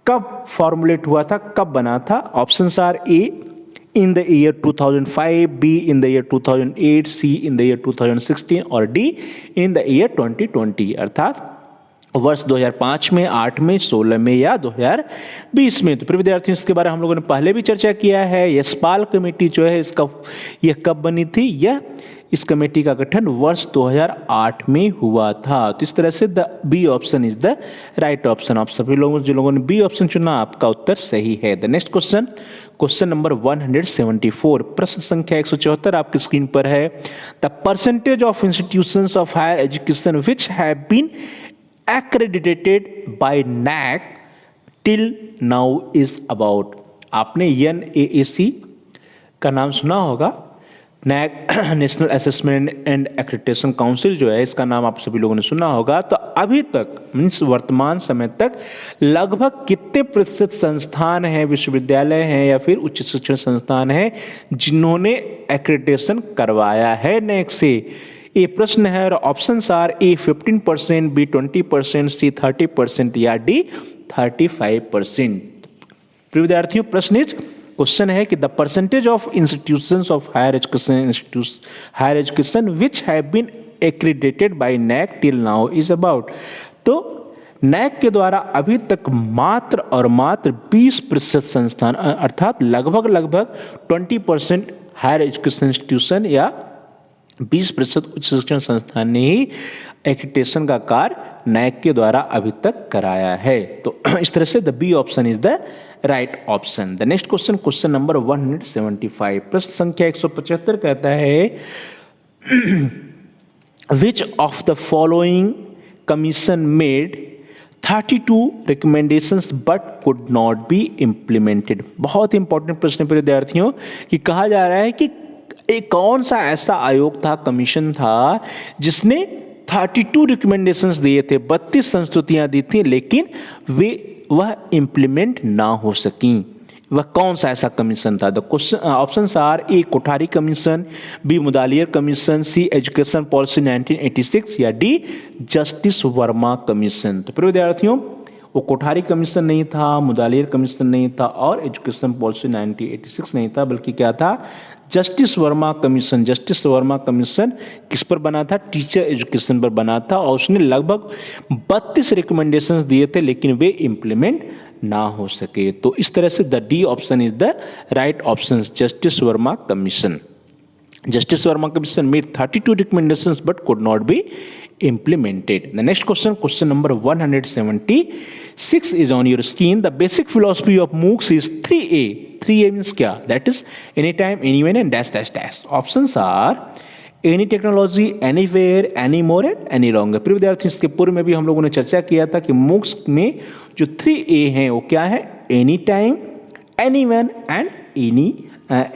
कब फॉर्मुलेट हुआ था, कब बना था। Options are A in the year 2005, B in the year 2008, C in the year 2016 और D in the year 2020। अर्थात वर्ष 2005 में, 8 में, 16 में या 2020 में। तो प्रिय विद्यार्थियों, इसके बारे में हम लोगों ने पहले भी चर्चा किया है। यशपाल कमेटी जो है इसका यह कब बनी थी, यह इस कमेटी का गठन वर्ष 2008 में हुआ था। तो इस तरह से the B option is the right option. आप सभी लोगों जिन लोगों ने बी ऑप्शन चुना, आपका उत्तर सही है। The next question, question number 174, प्रश्न संख्या 174 आपकी स्क्रीन पर है। The percentage of institutions of higher education which have been accredited by NAC till now is about। आपने NAAC का नाम सुना होगा, NAC national assessment and accreditation council जो है, इसका नाम आप सभी लोगों ने सुना होगा। तो अभी तक मीन्स वर्तमान समय तक लगभग कितने प्रतिशत संस्थान हैं, विश्वविद्यालय हैं या फिर उच्च शिक्षण संस्थान हैं जिन्होंने एक्रेडिटेशन करवाया है NAC से। ये प्रश्न है और ऑप्शंस आर ए 15%, बी 20%, सी 30% या डी 35%। प्रिय विद्यार्थियों, प्रश्न क्वेश्चन है कि the percentage of institutions of higher education which have been accredited by NAC till now is about. तो NAC के द्वारा अभी तक मात्र और मात्र 20% संस्थान, अर्थात लगभग 20% हायर एजुकेशन इंस्टीट्यूशन या 20% उच्च शिक्षण संस्थान ने ही एक्रेडिटेशन का कार्य NAC के द्वारा अभी तक कराया है। तो इस तरह से the B option is the right option. The next question, question number 175, प्रश्न संख्या 175 कहता है which of the following commission made 32 recommendations but could not be implemented। बहुत इंपॉर्टेंट प्रश्न पर विद्यार्थियों कि कहा जा रहा है कि एक कौन सा ऐसा आयोग था, कमीशन था, जिसने 32 रिकमेंडेशंस दिए थे, 32 संस्तुतियां दी थी, लेकिन वह इंप्लीमेंट ना हो सकी। वह कौन सा ऐसा कमीशन था? The question options are A Kothari commission, B Mudaliar commission, C education policy 1986 या डी जस्टिस वर्मा कमीशन। तो प्रिय विद्यार्थियों, वो कोठारी कमीशन नहीं था, मुदालियर कमीशन नहीं था और एजुकेशन पॉलिसी 1986 नहीं था, बल्कि क्या था? Justice Verma commission. Justice Verma commission किस पर बना था? टीचर एजुकेशन पर बना था और उसने लगभग 32 रिकमेंडेशंस दिए थे, लेकिन वे इम्प्लीमेंट ना हो सके। तो इस तरह से the D option is the right option, justice Verma commission. Justice Verma Commission made 32 recommendations but could not be implemented. The next question, question number 176 is on your screen. The basic philosophy of MOOCs is 3A. 3A means क्या? That is anytime, anywhere and dash dash dash. Options are any technology, anywhere, anymore and any longer. प्रिय विद्यार्थी, इसके पूर्व में भी हम लोगों ने चर्चा किया था कि MOOCs में जो 3A हैं वो क्या है? Any time, anyone and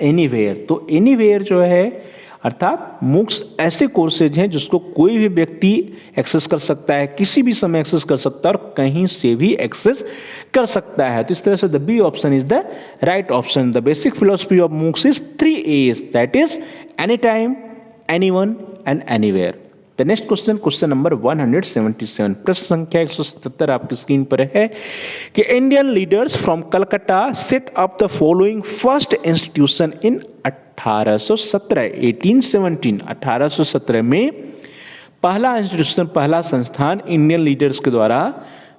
anywhere. तो एनीवेयर जो है अर्थात मूक्स ऐसे कोर्सेज हैं जिसको कोई भी व्यक्ति एक्सेस कर सकता है, किसी भी समय एक्सेस कर सकता है और कहीं से भी एक्सेस कर सकता है। तो इस तरह से the B option is the right option. The basic philosophy of MOOCs is 3A's, that is any time, anyone and anywhere. The next question, question number 177, प्रश्न संख्या 177 आपकी स्क्रीन पर है कि Indian leaders from Calcutta set up the following first institution in 1817। 1817 में पहला institution, पहला संस्थान इंडियन लीडर्स के द्वारा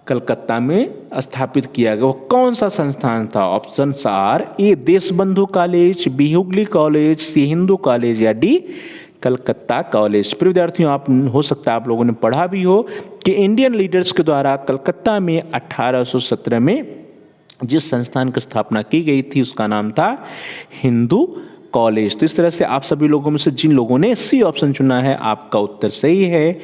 कलकत्ता में स्थापित किया गया। वो कौन सा संस्थान था? Option are A Deshbandhu college, B Hooghly college, C Hindu college या डी कलकत्ता कॉलेज। प्रिय विद्यार्थियों, आप हो सकता है आप लोगों ने पढ़ा भी हो कि इंडियन लीडर्स के द्वारा कलकत्ता में 1817 में जिस संस्थान की स्थापना की गई थी उसका नाम था हिंदू कॉलेज। तो इस तरह से आप सभी लोगों में से जिन लोगों ने सी ऑप्शन चुना है आपका उत्तर सही है।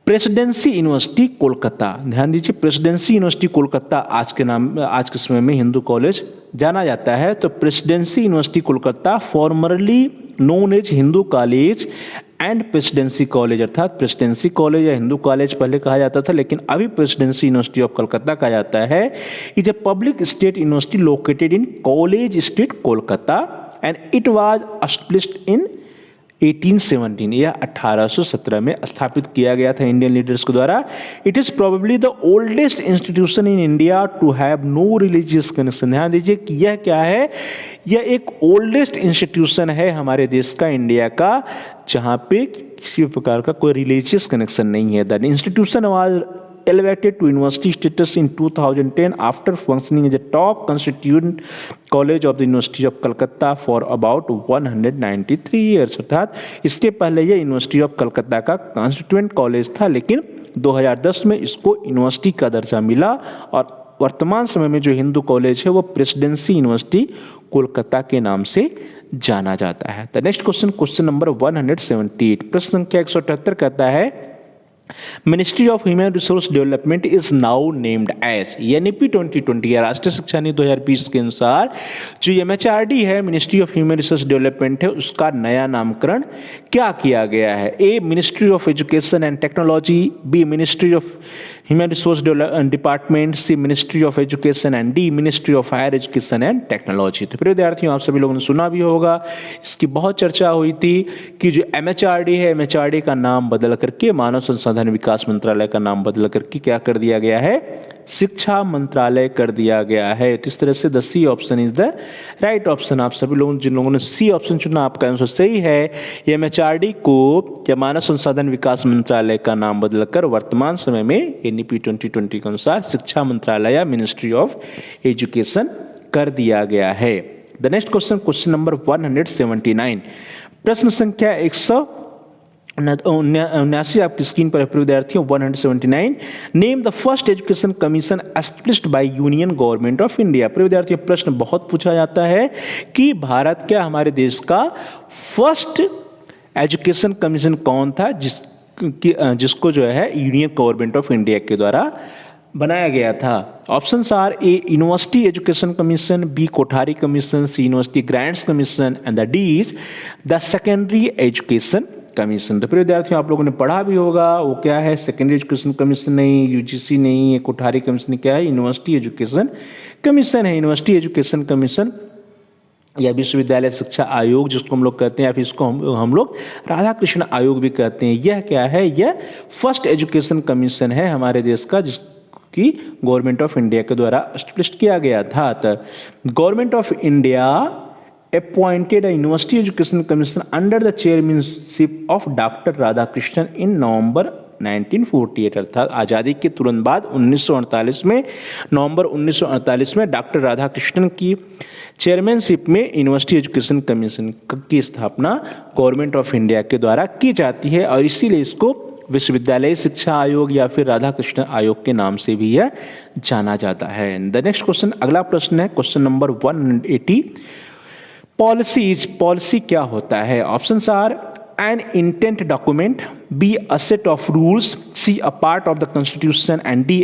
प्रेसिडेंसी यूनिवर्सिटी कोलकाता, ध्यान दीजिए, प्रेसिडेंसी यूनिवर्सिटी कोलकाता आज के समय में हिंदू कॉलेज जाना जाता है। तो presidency university Kolkata formerly known as Hindu college and presidency college, अर्थात प्रेसिडेंसी कॉलेज या हिंदू कॉलेज पहले कहा जाता था, लेकिन अभी प्रेसिडेंसी यूनिवर्सिटी ऑफ कलकत्ता कहा जाता है। Is a public state university located in college street Kolkata and it was established in 1817, यह 1817 में स्थापित किया गया था इंडियन लीडर्स के द्वारा। It is probably the oldest institution in India to have no religious connection. ध्यान दीजिए कि यह क्या है? यह एक ओल्डेस्ट इंस्टीट्यूशन है हमारे देश का, इंडिया का, जहां पे किसी प्रकार का कोई रिलीजियस कनेक्शन नहीं है। The institution was elevated to university status in 2010 after functioning as a top constituent college of the University of Calcutta for about 193 years। अर्थात इसके पहले यह यूनिवर्सिटी ऑफ कलकत्ता का कॉन्स्टिट्यूएंट कॉलेज था, लेकिन 2010 में इसको यूनिवर्सिटी का दर्जा मिला और वर्तमान समय में जो हिंदू कॉलेज है वो प्रेसिडेंसी यूनिवर्सिटी कोलकाता के नाम से जाना जाता है। The next question, question number 178, प्रश्न संख्या 178 कहता है ministry of human resource development is now named as. NEP 2020 या राष्ट्रीय शिक्षा नीति 2020 के अनुसार जो एमएचआरडी है, ministry of human resource development है, उसका नया नामकरण क्या किया गया है? A ministry of education and technology, B ministry of human resource department, C ministry of education and D ministry of higher education and technology. तो प्रिय विद्यार्थियों, आप सभी लोगों ने सुना भी होगा, इसकी बहुत चर्चा हुई थी कि जो एमएचआरडी है, एमएचआरडी का नाम बदल करके मानव संसाधन विकास मंत्रालय का नाम बदल करके क्या कर दिया गया है? शिक्षा मंत्रालय कर दिया गया है। तो इस तरह से the C option is the right option. आप सभी लोगों जिन लोगों ने सी ऑप्शन चुना आपका आंसर सही है। एमएचआरडी को या मानव संसाधन विकास मंत्रालय का नाम बदलकर वर्तमान समय में एनईपी 2020 के अनुसार शिक्षा मंत्रालय या मिनिस्ट्री ऑफ एजुकेशन कर दिया गया है। The next question, question number 179, प्रश्न संख्या 179 आपकी स्क्रीन पर है विद्यार्थियों। 179, name the first education commission established by union government of India. विद्यार्थियों, प्रश्न बहुत पूछा जाता है कि भारत क्या हमारे देश का फर्स्ट एजुकेशन कमीशन कौन था जिसको जो है यूनियन गवर्नमेंट ऑफ इंडिया के द्वारा बनाया गया था। Options are A university education commission, B Kothari commission, C university grants commission and the D is the secondary education commission. तो प्रिय विद्यार्थियों, आप लोगों ने पढ़ा भी होगा वो क्या है, सेकेंडरी एजुकेशन कमीशन नहीं, यूजीसी नहीं, ये कोठारी कमीशन क्या है, यूनिवर्सिटी एजुकेशन कमीशन है। यूनिवर्सिटी एजुकेशन कमीशन या विश्वविद्यालय शिक्षा आयोग जिसको हम लोग कहते हैं, या फिर इसको हम लोग राधा कृष्ण आयोग भी कहते हैं। यह क्या है, यह फर्स्ट एजुकेशन कमीशन है हमारे देश का, जिसकी गवर्नमेंट ऑफ इंडिया के द्वारा एस्टेब्लिश किया गया था। तो government of India appointed a University Education Commission under the chairmanship of Dr. Radhakrishnan in November 1948, अर्थात आज़ादी के तुरंत बाद 1948 में, नवंबर 1948 में डॉक्टर राधाकृष्णन की चेयरमैनशिप में यूनिवर्सिटी एजुकेशन कमीशन की स्थापना गवर्नमेंट ऑफ इंडिया के द्वारा की जाती है, और इसीलिए इसको विश्वविद्यालय शिक्षा आयोग या फिर राधाकृष्णन आयोग के नाम से भी यह जाना जाता है। द नेक्स्ट क्वेश्चन, अगला प्रश्न है क्वेश्चन नंबर 180। पॉलिसी क्या होता है? Options are an intent document, B a set of rules, C a part of the constitution and D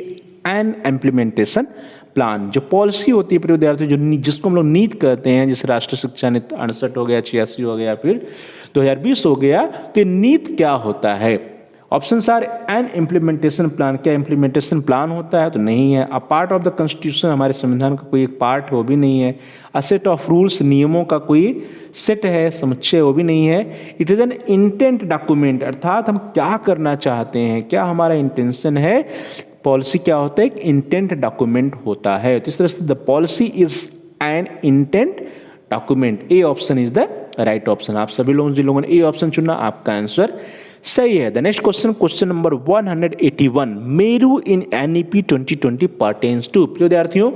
an implementation plan. जो पॉलिसी होती है प्रिय विद्यार्थियों, जो जिसको हम लोग नीति कहते हैं, जैसे राष्ट्रीय शिक्षा नीति 68 हो गया, 86 हो गया, फिर 2020 हो गया, तो नीति क्या होता है? Options are an implementation plan, क्या इम्प्लीमेंटेशन प्लान होता है? तो नहीं है। A part of the constitution, हमारे संविधान का कोई एक पार्ट है, वो भी नहीं है। अ सेट ऑफ रूल्स, नियमों का कोई सेट है, समुच्चय, वो भी नहीं है। It is an intent document, अर्थात हम क्या करना चाहते हैं, क्या हमारा इंटेंशन है। पॉलिसी क्या होता है? एक इंटेंट डॉक्यूमेंट होता है। तो इस तरह से the policy is an intent document. A option is the right option. आप सभी लोगों जिन लोगों ने ए ऑप्शन चुना, आपका आंसर सही है। The next question, question number 181, Meru in NEP 2020 pertains to. विद्यार्थियों,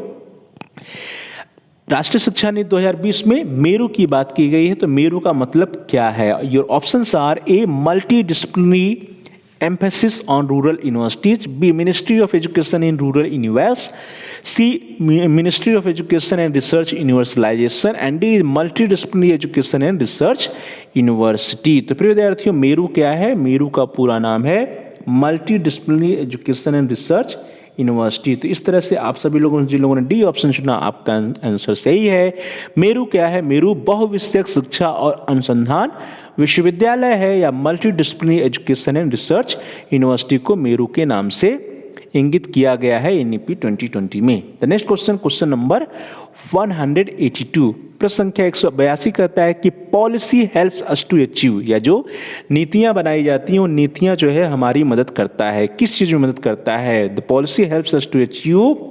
राष्ट्रीय शिक्षा नीति 2020 में मेरू की बात की गई है, तो मेरू का मतलब क्या है? Your options are A multidisciplinary emphasis on rural universities, B Ministry of Education in Rural Universe, C Ministry of Education and Research Universalization, and D Multidisciplinary Education and Research University। तो प्रिय विद्यार्थियों, मेरू क्या है? मेरू का पूरा नाम है multi education and research university. तो इस तरह से आप सभी लोगों जिन लोगों ने डी ऑप्शन चुना, आपका आंसर सही है। मेरू क्या है? मेरू बहुविषयक शिक्षा और अनुसंधान विश्वविद्यालय है, या multi disciplinary education and research university को मेरू के नाम से इंगित किया गया है एनईपी 2020 में। The next question, question number 182, प्रश्न संख्या 182 कहता है कि policy helps us to achieve, या जो नीतियां बनाई जाती हैं वो नीतियां जो है हमारी मदद करता है। किस चीज में मदद करता है? The policy helps us to achieve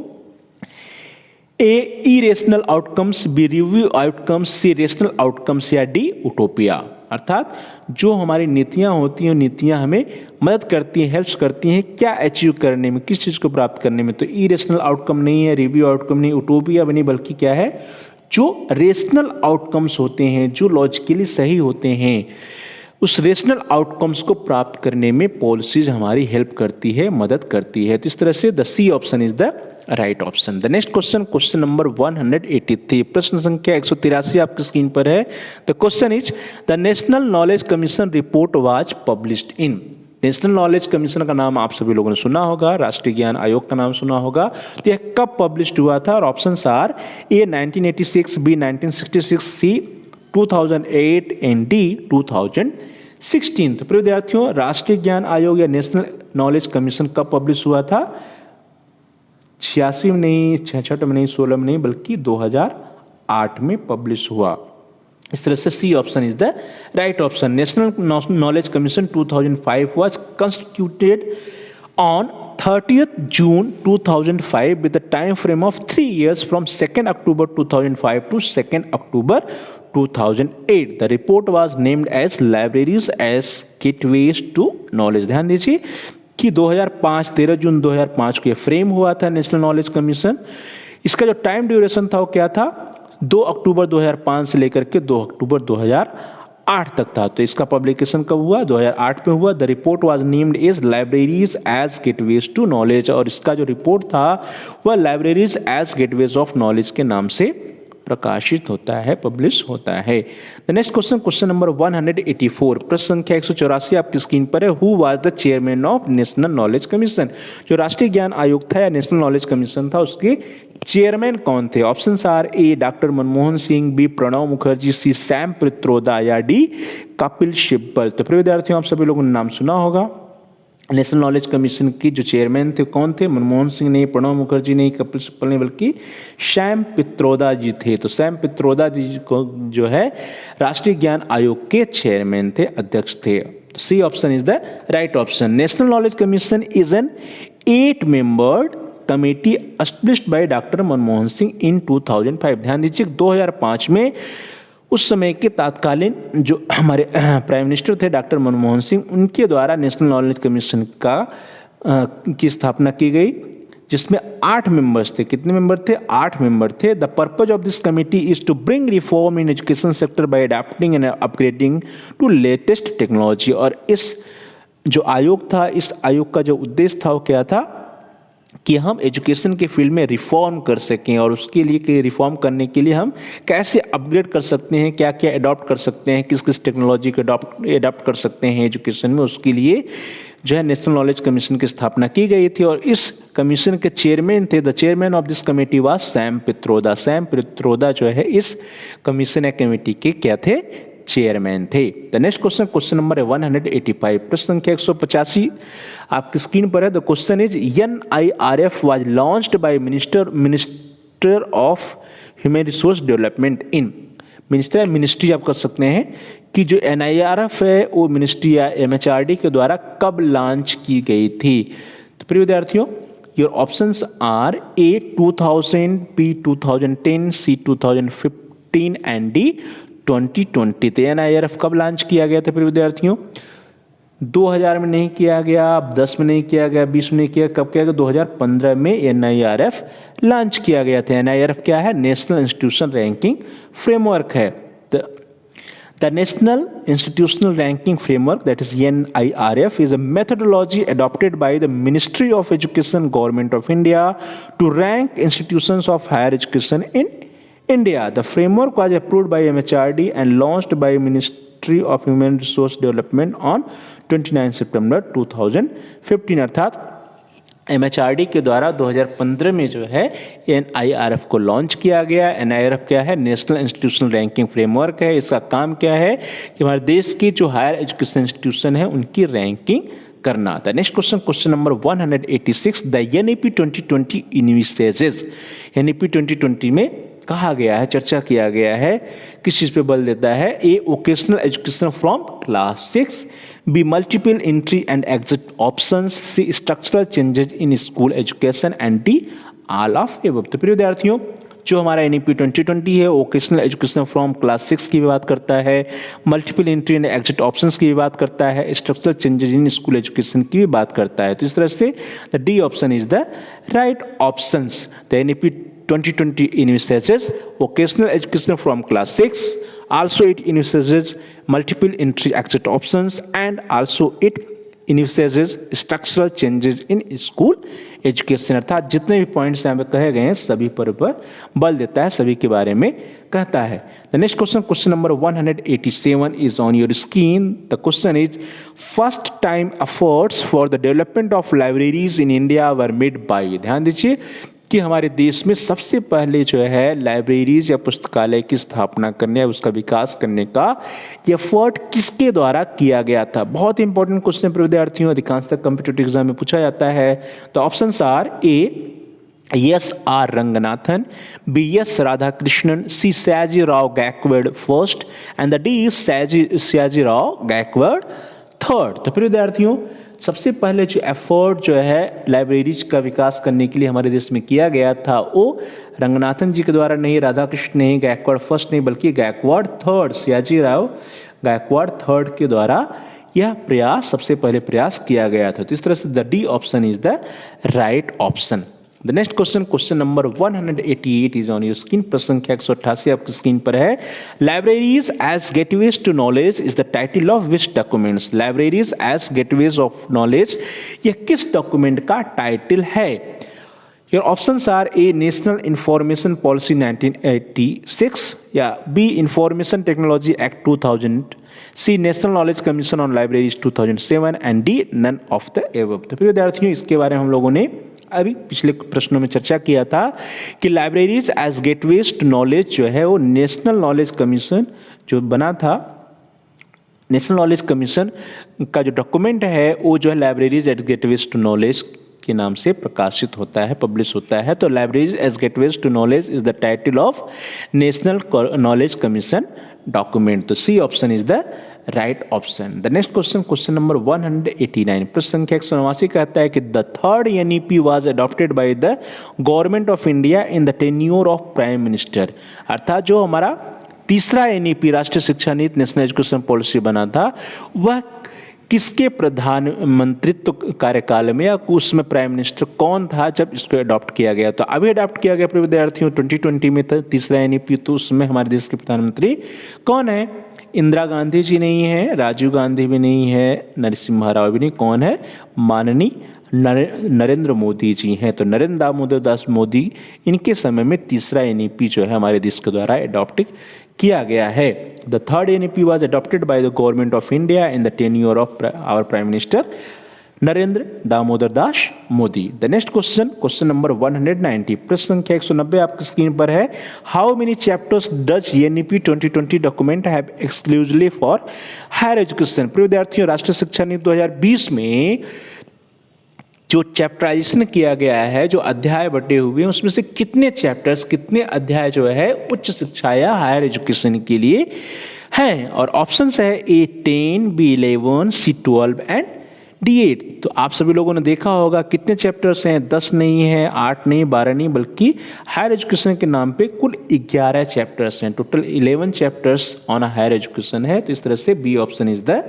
A irrational outcomes, B review outcomes, C rational outcomes, या डी उटोपिया। अर्थात जो हमारी नीतियां होती हैं, नीतियां हमें मदद करती हैं, हेल्प्स करती हैं क्या अचीव करने में, किस चीज़ को प्राप्त करने में। तो इरेशनल आउटकम नहीं है, रिव्यू आउटकम नहीं, उटोपिया भी नहीं, बल्कि क्या है, जो रेशनल आउटकम्स होते हैं, जो लॉजिकली सही होते हैं, उस रेशनल आउटकम्स को प्राप्त करने में पॉलिसीज हमारी हेल्प करती है, मदद करती है। तो इस तरह से the C option is the right option. The next question, question number 183, प्रश्न संख्या 183 आपकी स्क्रीन पर है। The question is the national knowledge commission report was published in. National knowledge commission का नाम आप सभी लोगों ने सुना होगा, राष्ट्रीय ज्ञान आयोग का नाम सुना होगा। तो यह कब पब्लिश्ड हुआ था? और options are A 1986, B 1966, C 2008 and D 2016। तो प्रिय विद्यार्थियों, राष्ट्रीय ज्ञान आयोग या नेशनल नॉलेज कमीशन कब पब्लिश हुआ था? 86 में नहीं, 66 में नहीं, 16 में नहीं, बल्कि 2008 में पब्लिश हुआ। इस तरह से C option is the right option. National knowledge commission 2005 was constituted on 30th June 2005 with a time frame of 3 years from 2nd October 2005 to 2nd October 2008. The report was named as Libraries as Gateways to Knowledge। ध्यान दीजिए कि 13 जून 2005 को ये frame हुआ था national knowledge commission. इसका जो time duration था वो क्या था? 2 अक्टूबर 2005 से लेकर के 2 अक्टूबर 2008 तक था। तो इसका पब्लिकेशन कब हुआ? 2008 में हुआ। The report was named as libraries as gateways to knowledge, और इसका जो रिपोर्ट था वह libraries as gateways of knowledge के नाम से प्रकाशित होता है, पब्लिश होता है। The next question, question number 184, प्रश्न संख्या 184 आपकी स्क्रीन पर है। Who was the chairman of national knowledge commission? जो राष्ट्रीय ज्ञान आयोग था या नेशनल नॉलेज कमीशन था, उसके चेयरमैन कौन थे? Option are A doctor Manmohan Singh, B Pranab Mukherjee, C Sam Pitroda या डी कपिल सिब्बल। तो प्रिय विद्यार्थियों, आप सभी लोगों ने नाम सुना होगा। नेशनल नॉलेज कमीशन की जो चेयरमैन थे कौन थे? मनमोहन सिंह नहीं, प्रणब मुखर्जी नहीं, कपिल सिब्बल नहीं, बल्कि सैम पित्रोदा जी थे। तो सैम पित्रोदा जी को जो है राष्ट्रीय ज्ञान आयोग के चेयरमैन थे, अध्यक्ष थे। C option is the right option. National knowledge commission is an 8 membered committee established by doctor Manmohan Singh in 2005। ध्यान दीजिए 2005 में उस समय के तत्कालीन जो हमारे प्राइम मिनिस्टर थे डॉक्टर मनमोहन सिंह, उनके द्वारा नेशनल नॉलेज कमीशन की स्थापना की गई, जिसमें 8 मेंबर्स थे। कितने मेंबर थे? 8 मेंबर थे। The purpose of this committee is to bring reform in education sector by adopting and upgrading to latest technology. और इस जो आयोग था, इस आयोग का जो उद्देश्य था वो क्या था कि हम एजुकेशन के फील्ड में रिफॉर्म कर सकें, और उसके लिए कि रिफॉर्म करने के लिए हम कैसे अपग्रेड कर सकते हैं, क्या क्या अडॉप्ट कर सकते हैं, किस किस टेक्नोलॉजी को अडॉप्ट कर सकते हैं एजुकेशन में, उसके लिए जो है नेशनल नॉलेज कमीशन की स्थापना की गई थी। और इस कमीशन के चेयरमैन थे, the chairman of this committee was Sam Pitroda. Sam Pitroda जो है इस कमीशन या कमेटी के क्या थे? चेयरमैन थे। The next question, question number 185, प्रश्न संख्या 185 आपकी स्क्रीन पर है। The question is NIRF was launched by minister of human resource development in. Ministry आप कर सकते हैं कि जो NIRF है वो मिनिस्ट्री या MHRD के द्वारा कब लॉन्च की गई थी? तो प्रिय विद्यार्थियों, your options are A 2000, B 2010, C 2015 and D 2020। तो NIRF कब लॉन्च किया गया था प्रिय विद्यार्थियों? 2000 में नहीं किया गया, 10 में नहीं किया गया, 20 में नहीं किया, कब किया गया? 2015 में NIRF लॉन्च किया गया था। NIRF क्या है? नेशनल इंस्टीट्यूशन रैंकिंग फ्रेमवर्क है। The National Institutional Ranking Framework, that is NIRF, is a methodology adopted by the Ministry of Education, Government of India, to rank institutions of higher education in India. The framework was approved by MHRD and launched by Ministry of Human Resource Development on 29 September 2015। अर्थात MHRD के द्वारा 2015 में जो है NIRF को launch किया गया। NIRF क्या है? नेशनल इंस्टीट्यूशनल रैंकिंग फ्रेमवर्क है। इसका काम क्या है कि हमारे देश की जो हायर एजुकेशन इंस्टीट्यूशन है उनकी रैंकिंग करना था। Next question, question number 186, the NEP 2020 initiatives. NEP 2020 में कहा गया है, चर्चा किया गया है, किस चीज़ पे बल देता है? A vocational education from class 6, B multiple entry and exit options, C structural changes in school education and D all of above. तो प्रिय विद्यार्थियों, जो हमारा NEP 2020 है वोकेशनल एजुकेशन फ्रॉम क्लास 6 की भी बात करता है, multiple entry and exit options की भी बात करता है, structural changes in school education की भी बात करता है। तो इस तरह से the D option is the right options. The NEP 2020 envisages vocational education from class 6. Also it envisages multiple entry exit options and also it envisages structural changes in school education। अर्थात जितने भी पॉइंट्स यहाँ पे कहे गए हैं सभी पर बल देता है, सभी के बारे में कहता है। The next question, question number 187 is on your screen. The question is first time efforts for the development of libraries in India were made by. ध्यान दीजिए कि हमारे देश में सबसे पहले जो है लाइब्रेरीज या पुस्तकालय की स्थापना करने या उसका विकास करने का एफर्ट किसके द्वारा किया गया था? बहुत इंपॉर्टेंट क्वेश्चन पर विद्यार्थियों, अधिकांशतः कॉम्पिटिटिव एग्जाम में पूछा जाता है। तो options are A S.R. Ranganathan, B S. Radhakrishnan, C Sayaji Rao Gaekwad first and the D is Sayaji Rao Gaekwad third. तो फिर विद्यार्थियों, सबसे पहले जो एफर्ट जो है लाइब्रेरीज का विकास करने के लिए हमारे देश में किया गया था वो रंगनाथन जी के द्वारा नहीं, राधाकृष्ण नहीं, गायकवाड़ फर्स्ट नहीं, बल्कि गायकवाड़ थर्ड, सयाजी राव गायकवाड़ थर्ड के द्वारा यह प्रयास, सबसे पहले प्रयास किया गया था। तो इस तरह से the D option is the right option. The next question, question number 188 is on your screen. प्रश्न संख्या 188 आपकी स्क्रीन पर है। Libraries as gateways to knowledge is the title of which documents. Libraries as gateways of knowledge, यह किस document का title है? Your options are A. National Information Policy 1986, या B. Information Technology Act 2000, C. National Knowledge Commission on Libraries 2007 and D. None of the above। तो फिर विद्यार्थियों इसके बारे में हम लोगों ने अभी पिछले प्रश्नों में चर्चा किया था कि libraries as gateways to knowledge जो है वो नेशनल नॉलेज कमीशन जो बना था, नेशनल नॉलेज कमीशन का जो डॉक्यूमेंट है वो जो है libraries as gateways to knowledge के नाम से प्रकाशित होता है, पब्लिश होता है। तो libraries as gateways to knowledge is the title of national knowledge commission document. तो C option is the right option. The next question, question number 189, प्रश्न संख्या 189 कहता है कि the third NEP was adopted by the government of India in the tenure of prime minister. अर्थात जो हमारा तीसरा एनईपी राष्ट्रीय शिक्षा नीति नेशनल एजुकेशन पॉलिसी बना था वह किसके प्रधानमंत्रित्व कार्यकाल में या उसमें प्राइम मिनिस्टर कौन था जब इसको अडॉप्ट किया गया। तो अभी अडॉप्ट किया गया अपने विद्यार्थियों 2020 में था तीसरा एनईपी। तो उसमें हमारे देश के प्रधानमंत्री कौन है? इंदिरा गांधी जी नहीं है, राजीव गांधी भी नहीं है, नरसिम्हा राव भी नहीं, कौन है? माननीय नरेंद्र मोदी जी हैं। तो नरेंद्र दामोदर दास मोदी, इनके समय में तीसरा एनईपी जो है हमारे देश के द्वारा अडॉप्ट किया गया है। The third NEP was adopted by the government of India in the tenure of our prime minister Narendra Damodar Das Modi. The next question, question number 190, प्रश्न संख्या 190 आपकी स्क्रीन पर है। How many chapters does NEP 2020 document have exclusively for higher education. प्रिय विद्यार्थियों, राष्ट्रीय शिक्षा नीति 2020 में जो चैप्टराइजेशन किया गया है, जो अध्याय बटे हुए हैं, उसमें से कितने चैप्टर्स, कितने अध्याय जो है उच्च शिक्षा या हायर एजुकेशन के लिए हैं। और ऑप्शंस है A 10, B 11, C 12 and D 8। तो आप सभी लोगों ने देखा होगा कितने चैप्टर्स हैं, 10 नहीं है, 8 नहीं, 12 नहीं, बल्कि हायर एजुकेशन के नाम पे कुल 11 चैप्टर्स हैं। Total 11 chapters on higher education है। तो इस तरह से B option is the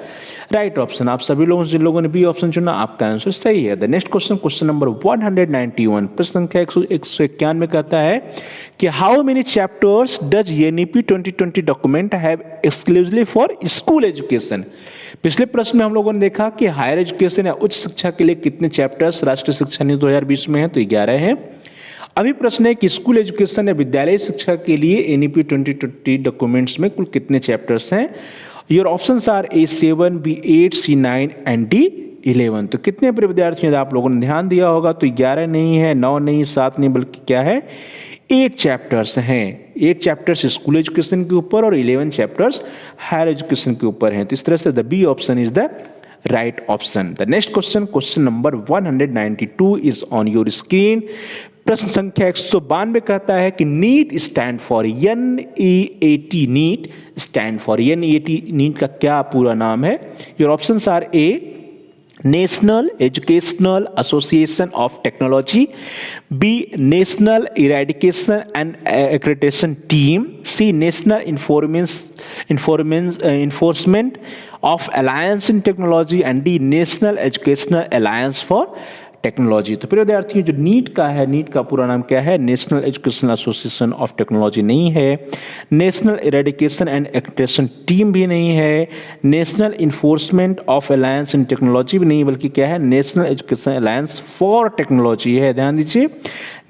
right option. आप सभी लोगों जिन लोगों ने बी ऑप्शन चुना आपका आंसर सही है। The next question, question number 191, प्रश्न संख्या 191 कहता है कि how many chapters does NEP 2020 document have exclusively for school education. पिछले प्रश्न में हम लोगों ने देखा कि हायर एजुकेशन या उच्च शिक्षा के लिए कितने चैप्टर्स राष्ट्रीय शिक्षा नीति 2020 में है, तो 11 हैं। अभी प्रश्न है कि स्कूल एजुकेशन या विद्यालय शिक्षा के लिए एनईपी 2020 डॉक्यूमेंट्स में कुल कितने चैप्टर्स हैं। Your options are A 7, B 8, C 9 and D 11। तो कितने विद्यार्थियों आप लोगों ने ध्यान दिया होगा, तो 11 नहीं है, 9 नहीं, 7 नहीं, बल्कि क्या है 8 चैप्टर्स हैं। 8 चैप्टर्स स्कूल एजुकेशन के ऊपर और 11 चैप्टर्स हायर एजुकेशन के ऊपर हैं। तो इस तरह से the B option is the right option. The next question, question number 192 is on your screen. प्रश्न संख्या 192 कहता है कि NEAT stand for NEAT। NEAT stand for NEAT, NEAT का क्या पूरा नाम है। Your options are A national educational association of technology, B national eradication and accreditation team, C national enforcement of alliance in technology and D national educational alliance for technology. तो प्रिय विद्यार्थियों, जो NEET का है, नीट का पूरा नाम क्या है? National educational association of technology नहीं है, national eradication and accreditation team भी नहीं है, national enforcement of alliance in technology भी नहीं, बल्कि क्या है? National educational alliance for technology है। ध्यान दीजिए,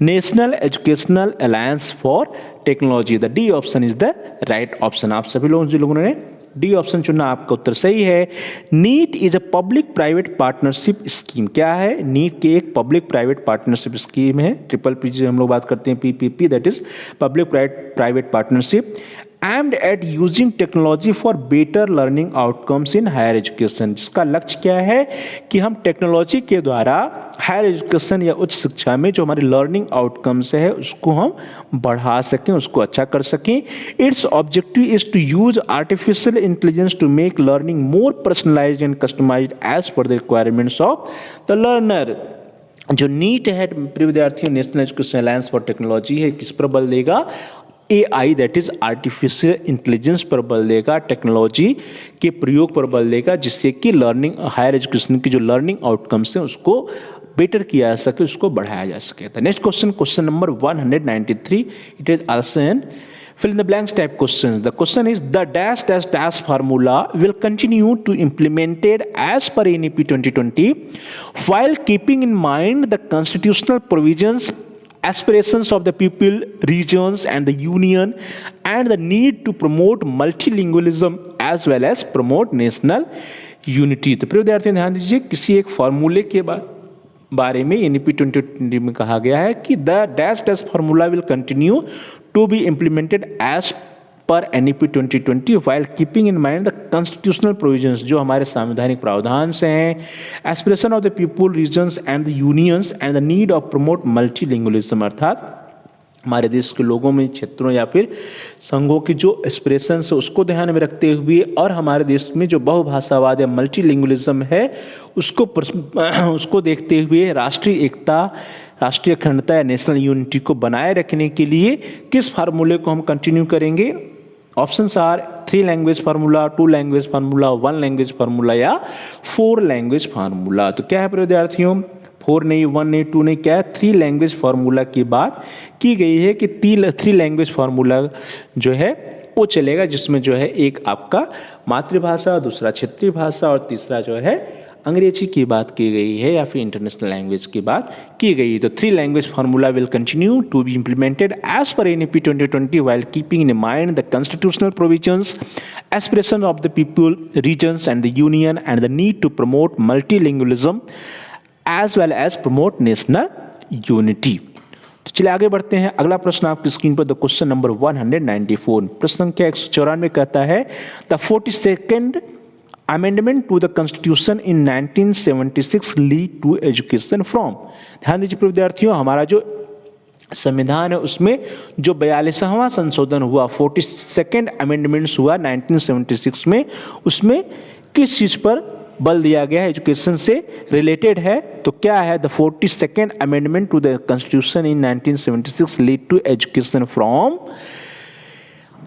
national educational alliance for technology. The D option is the right option. आप सभी लोग जिन लोगों ने डी ऑप्शन चुना आपका उत्तर सही है। NEAT is a public private partnership scheme. क्या है? नीट की एक पब्लिक प्राइवेट पार्टनरशिप स्कीम है। ट्रिपल पी हम लोग बात करते हैं PPP, that is public private partnership, aimed at using technology for better learning outcomes in higher education। जिसका लक्ष्य क्या है कि हम टेक्नोलॉजी के द्वारा हायर एजुकेशन या उच्च शिक्षा में जो हमारे लर्निंग आउटकम्स है उसको हम बढ़ा सकें, उसको अच्छा कर सकें। Its objective is to use artificial intelligence to make learning more personalised and customised as per the requirements of the learner. जो नीट है प्रिय विद्यार्थियों, national education alliance for technology है, किस पर बल देगा? AI दैट इज आर्टिफिशियल इंटेलिजेंस पर बल देगा, टेक्नोलॉजी के प्रयोग पर बल देगा, जिससे कि लर्निंग हायर एजुकेशन की जो लर्निंग आउटकम्स हैं उसको बेटर किया जा सके, उसको बढ़ाया जा सके। The next question, question number 193, it is also an fill in the blanks type questions. The question is the dash dash dash formula will continue to implemented as per NEP 2020 while keeping in mind the constitutional provisions aspirations of the people, regions and the union and the need to promote multilingualism as well as promote national unity। तो प्रिय विद्यार्थियों ध्यान दीजिए, किसी एक फॉर्मूले के बारे में एनईपी 2020 में कहा गया है कि the dash dash formula will continue to be implemented as per NEP 2020 while keeping in mind the constitutional provisions, जो हमारे संवैधानिक प्रावधान से हैं, aspiration of the people, regions and the unions and the need of promote multilingualism, अर्थात हमारे देश के लोगों में, क्षेत्रों या फिर संघों की जो एस्पिरेशंस है उसको ध्यान में रखते हुए और हमारे देश में जो बहुभाषावाद या मल्टीलिंगुअलिज्म है उसको देखते हुए राष्ट्रीय एकता, राष्ट्रीय अखंडता या नेशनल यूनिटी को बनाए रखने के लिए किस फार्मूले को हम कंटिन्यू करेंगे? Options are 3 language formula, 2 language formula, 1 language formula या 4 लैंग्वेज फार्मूला। तो क्या है विद्यार्थियों? 4 नहीं, 1 नहीं, 2 नहीं, क्या है? 3 लैंग्वेज फार्मूला की बात की गई है कि 3 लैंग्वेज फार्मूला जो है वो चलेगा, जिसमें जो है एक आपका मातृभाषा, दूसरा क्षेत्रीय भाषा और तीसरा जो है अंग्रेजी की बात की गई है या फिर इंटरनेशनल लैंग्वेज की बात की गई है। तो 3 language formula will continue to be implemented as per NEP 2020 while keeping in mind the constitutional provisions, aspirations of the people, regions and the union and the need to promote multilingualism as well as promote national unity। तो चलिए आगे बढ़ते हैं। अगला प्रश्न आपकी screen पर the question number 194, प्रश्न संख्या 194 कहता है the 42nd amendment to the constitution in 1976 lead to education from. ध्यान दीजिए विद्यार्थियों, हमारा जो संविधान है उसमें जो 42वां संशोधन हुआ, 42nd अमेंडमेंट्स हुआ 1976 में, उसमें किस चीज पर बल दिया गया है? एजुकेशन से रिलेटेड है। तो क्या है? The 42nd amendment to the constitution in 1976 lead to education from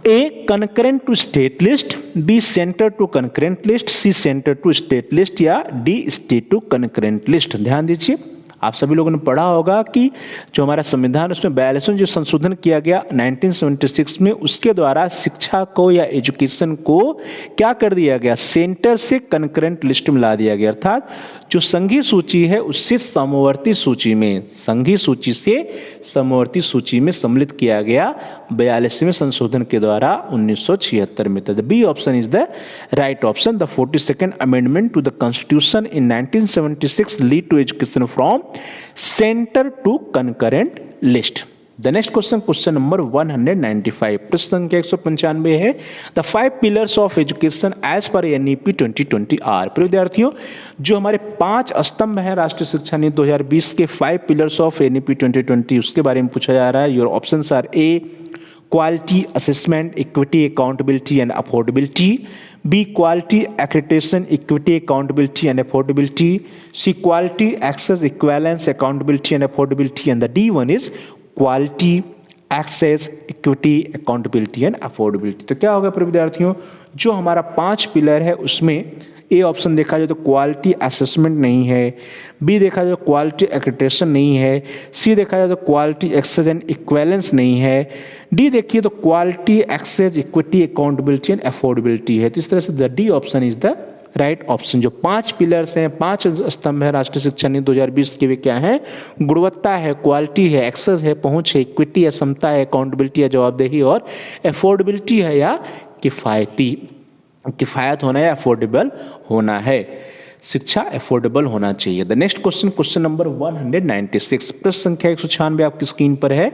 A. concurrent to state list, B. center to concurrent list, C. center to state list या D. state to concurrent list। ध्यान दीजिए, आप सभी लोगों ने पढ़ा होगा कि जो हमारा संविधान उसमें 42वां जो संशोधन किया गया 1976 में, उसके द्वारा शिक्षा को या एजुकेशन को क्या कर दिया गया? सेंटर से कंकरेंट लिस्ट में ला दिया गया, अर्थात जो संघीय सूची है उससे समवर्ती सूची में, संघीय सूची से समवर्ती सूची में सम्मिलित किया गया 42वें संशोधन के द्वारा 1976 में। तो B option is the right option. The 42nd amendment to the constitution in 1976 lead to education from centre to concurrent list. The next question, question number 195, प्रश्न संख्या 195 है the 5 pillars of education as per NEP 2020 are. विद्यार्थियों, जो हमारे 5 स्तंभ हैं राष्ट्रीय शिक्षा नीति 2020 के 5 पिलर्स ऑफ एनईपी 2020, उसके बारे में पूछा जा रहा है। Your options are A quality assessment, equity, accountability and affordability, B. quality accreditation, equity, accountability and affordability, C. quality access, equivalence, accountability and affordability, and the D one is quality access, equity, accountability and affordability। तो क्या होगा विद्यार्थियों, जो हमारा 5 pillar है उसमें A option देखा जाए तो क्वालिटी असेसमेंट नहीं है, बी देखा जाए तो क्वालिटी एक्रेडिटेशन नहीं है, सी देखा जाए तो क्वालिटी एक्सेस एंड इक्वेलेंस नहीं है, डी देखिए तो quality access, equity, accountability and affordability है। तो इस तरह से the D option is the right option. जो 5 पिलर्स हैं, 5 स्तंभ है राष्ट्रीय शिक्षा नीति 2020 के, वे क्या हैं? गुणवत्ता है, क्वालिटी है, एक्सेस है, पहुंच है, इक्विटी है, समता है, अकाउंटेबिलिटी है, जवाबदेही और अफोर्डेबिलिटी है या किफायत होना या अफोर्डेबल होना है। शिक्षा अफोर्डेबल होना चाहिए। The next question, question number 196, प्रश्न संख्या 196 आपकी स्क्रीन पर है।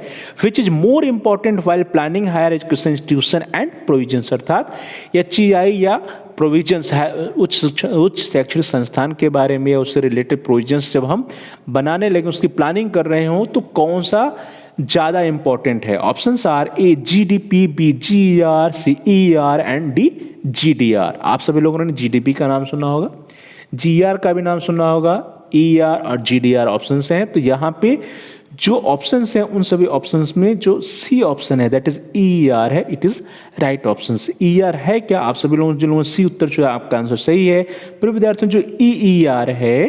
Which is more important while planning higher education institution and provisions, अर्थात HEI या प्रोविजंस है उच्च शैक्षणिक संस्थान के बारे में या उससे रिलेटेड प्रोविजंस जब हम बनाने लगे, उसकी प्लानिंग कर रहे हो, तो कौन सा ज़्यादा इंपॉर्टेंट है? Options are A GDP, B GER, C ER and D GDR। आप सभी लोगों ने GDP का नाम सुना होगा, GER का भी नाम सुना होगा, ER और GDR ऑप्शंस हैं। तो यहाँ पे जो ऑप्शंस हैं उन सभी ऑप्शंस में जो सी ऑप्शन है दैट इज ER है, it is right option. ER है क्या? आप सभी लोगों जिन लोगों सी उत्तर जो है आपका आंसर सही है। पर विद्यार्थियों जो EER है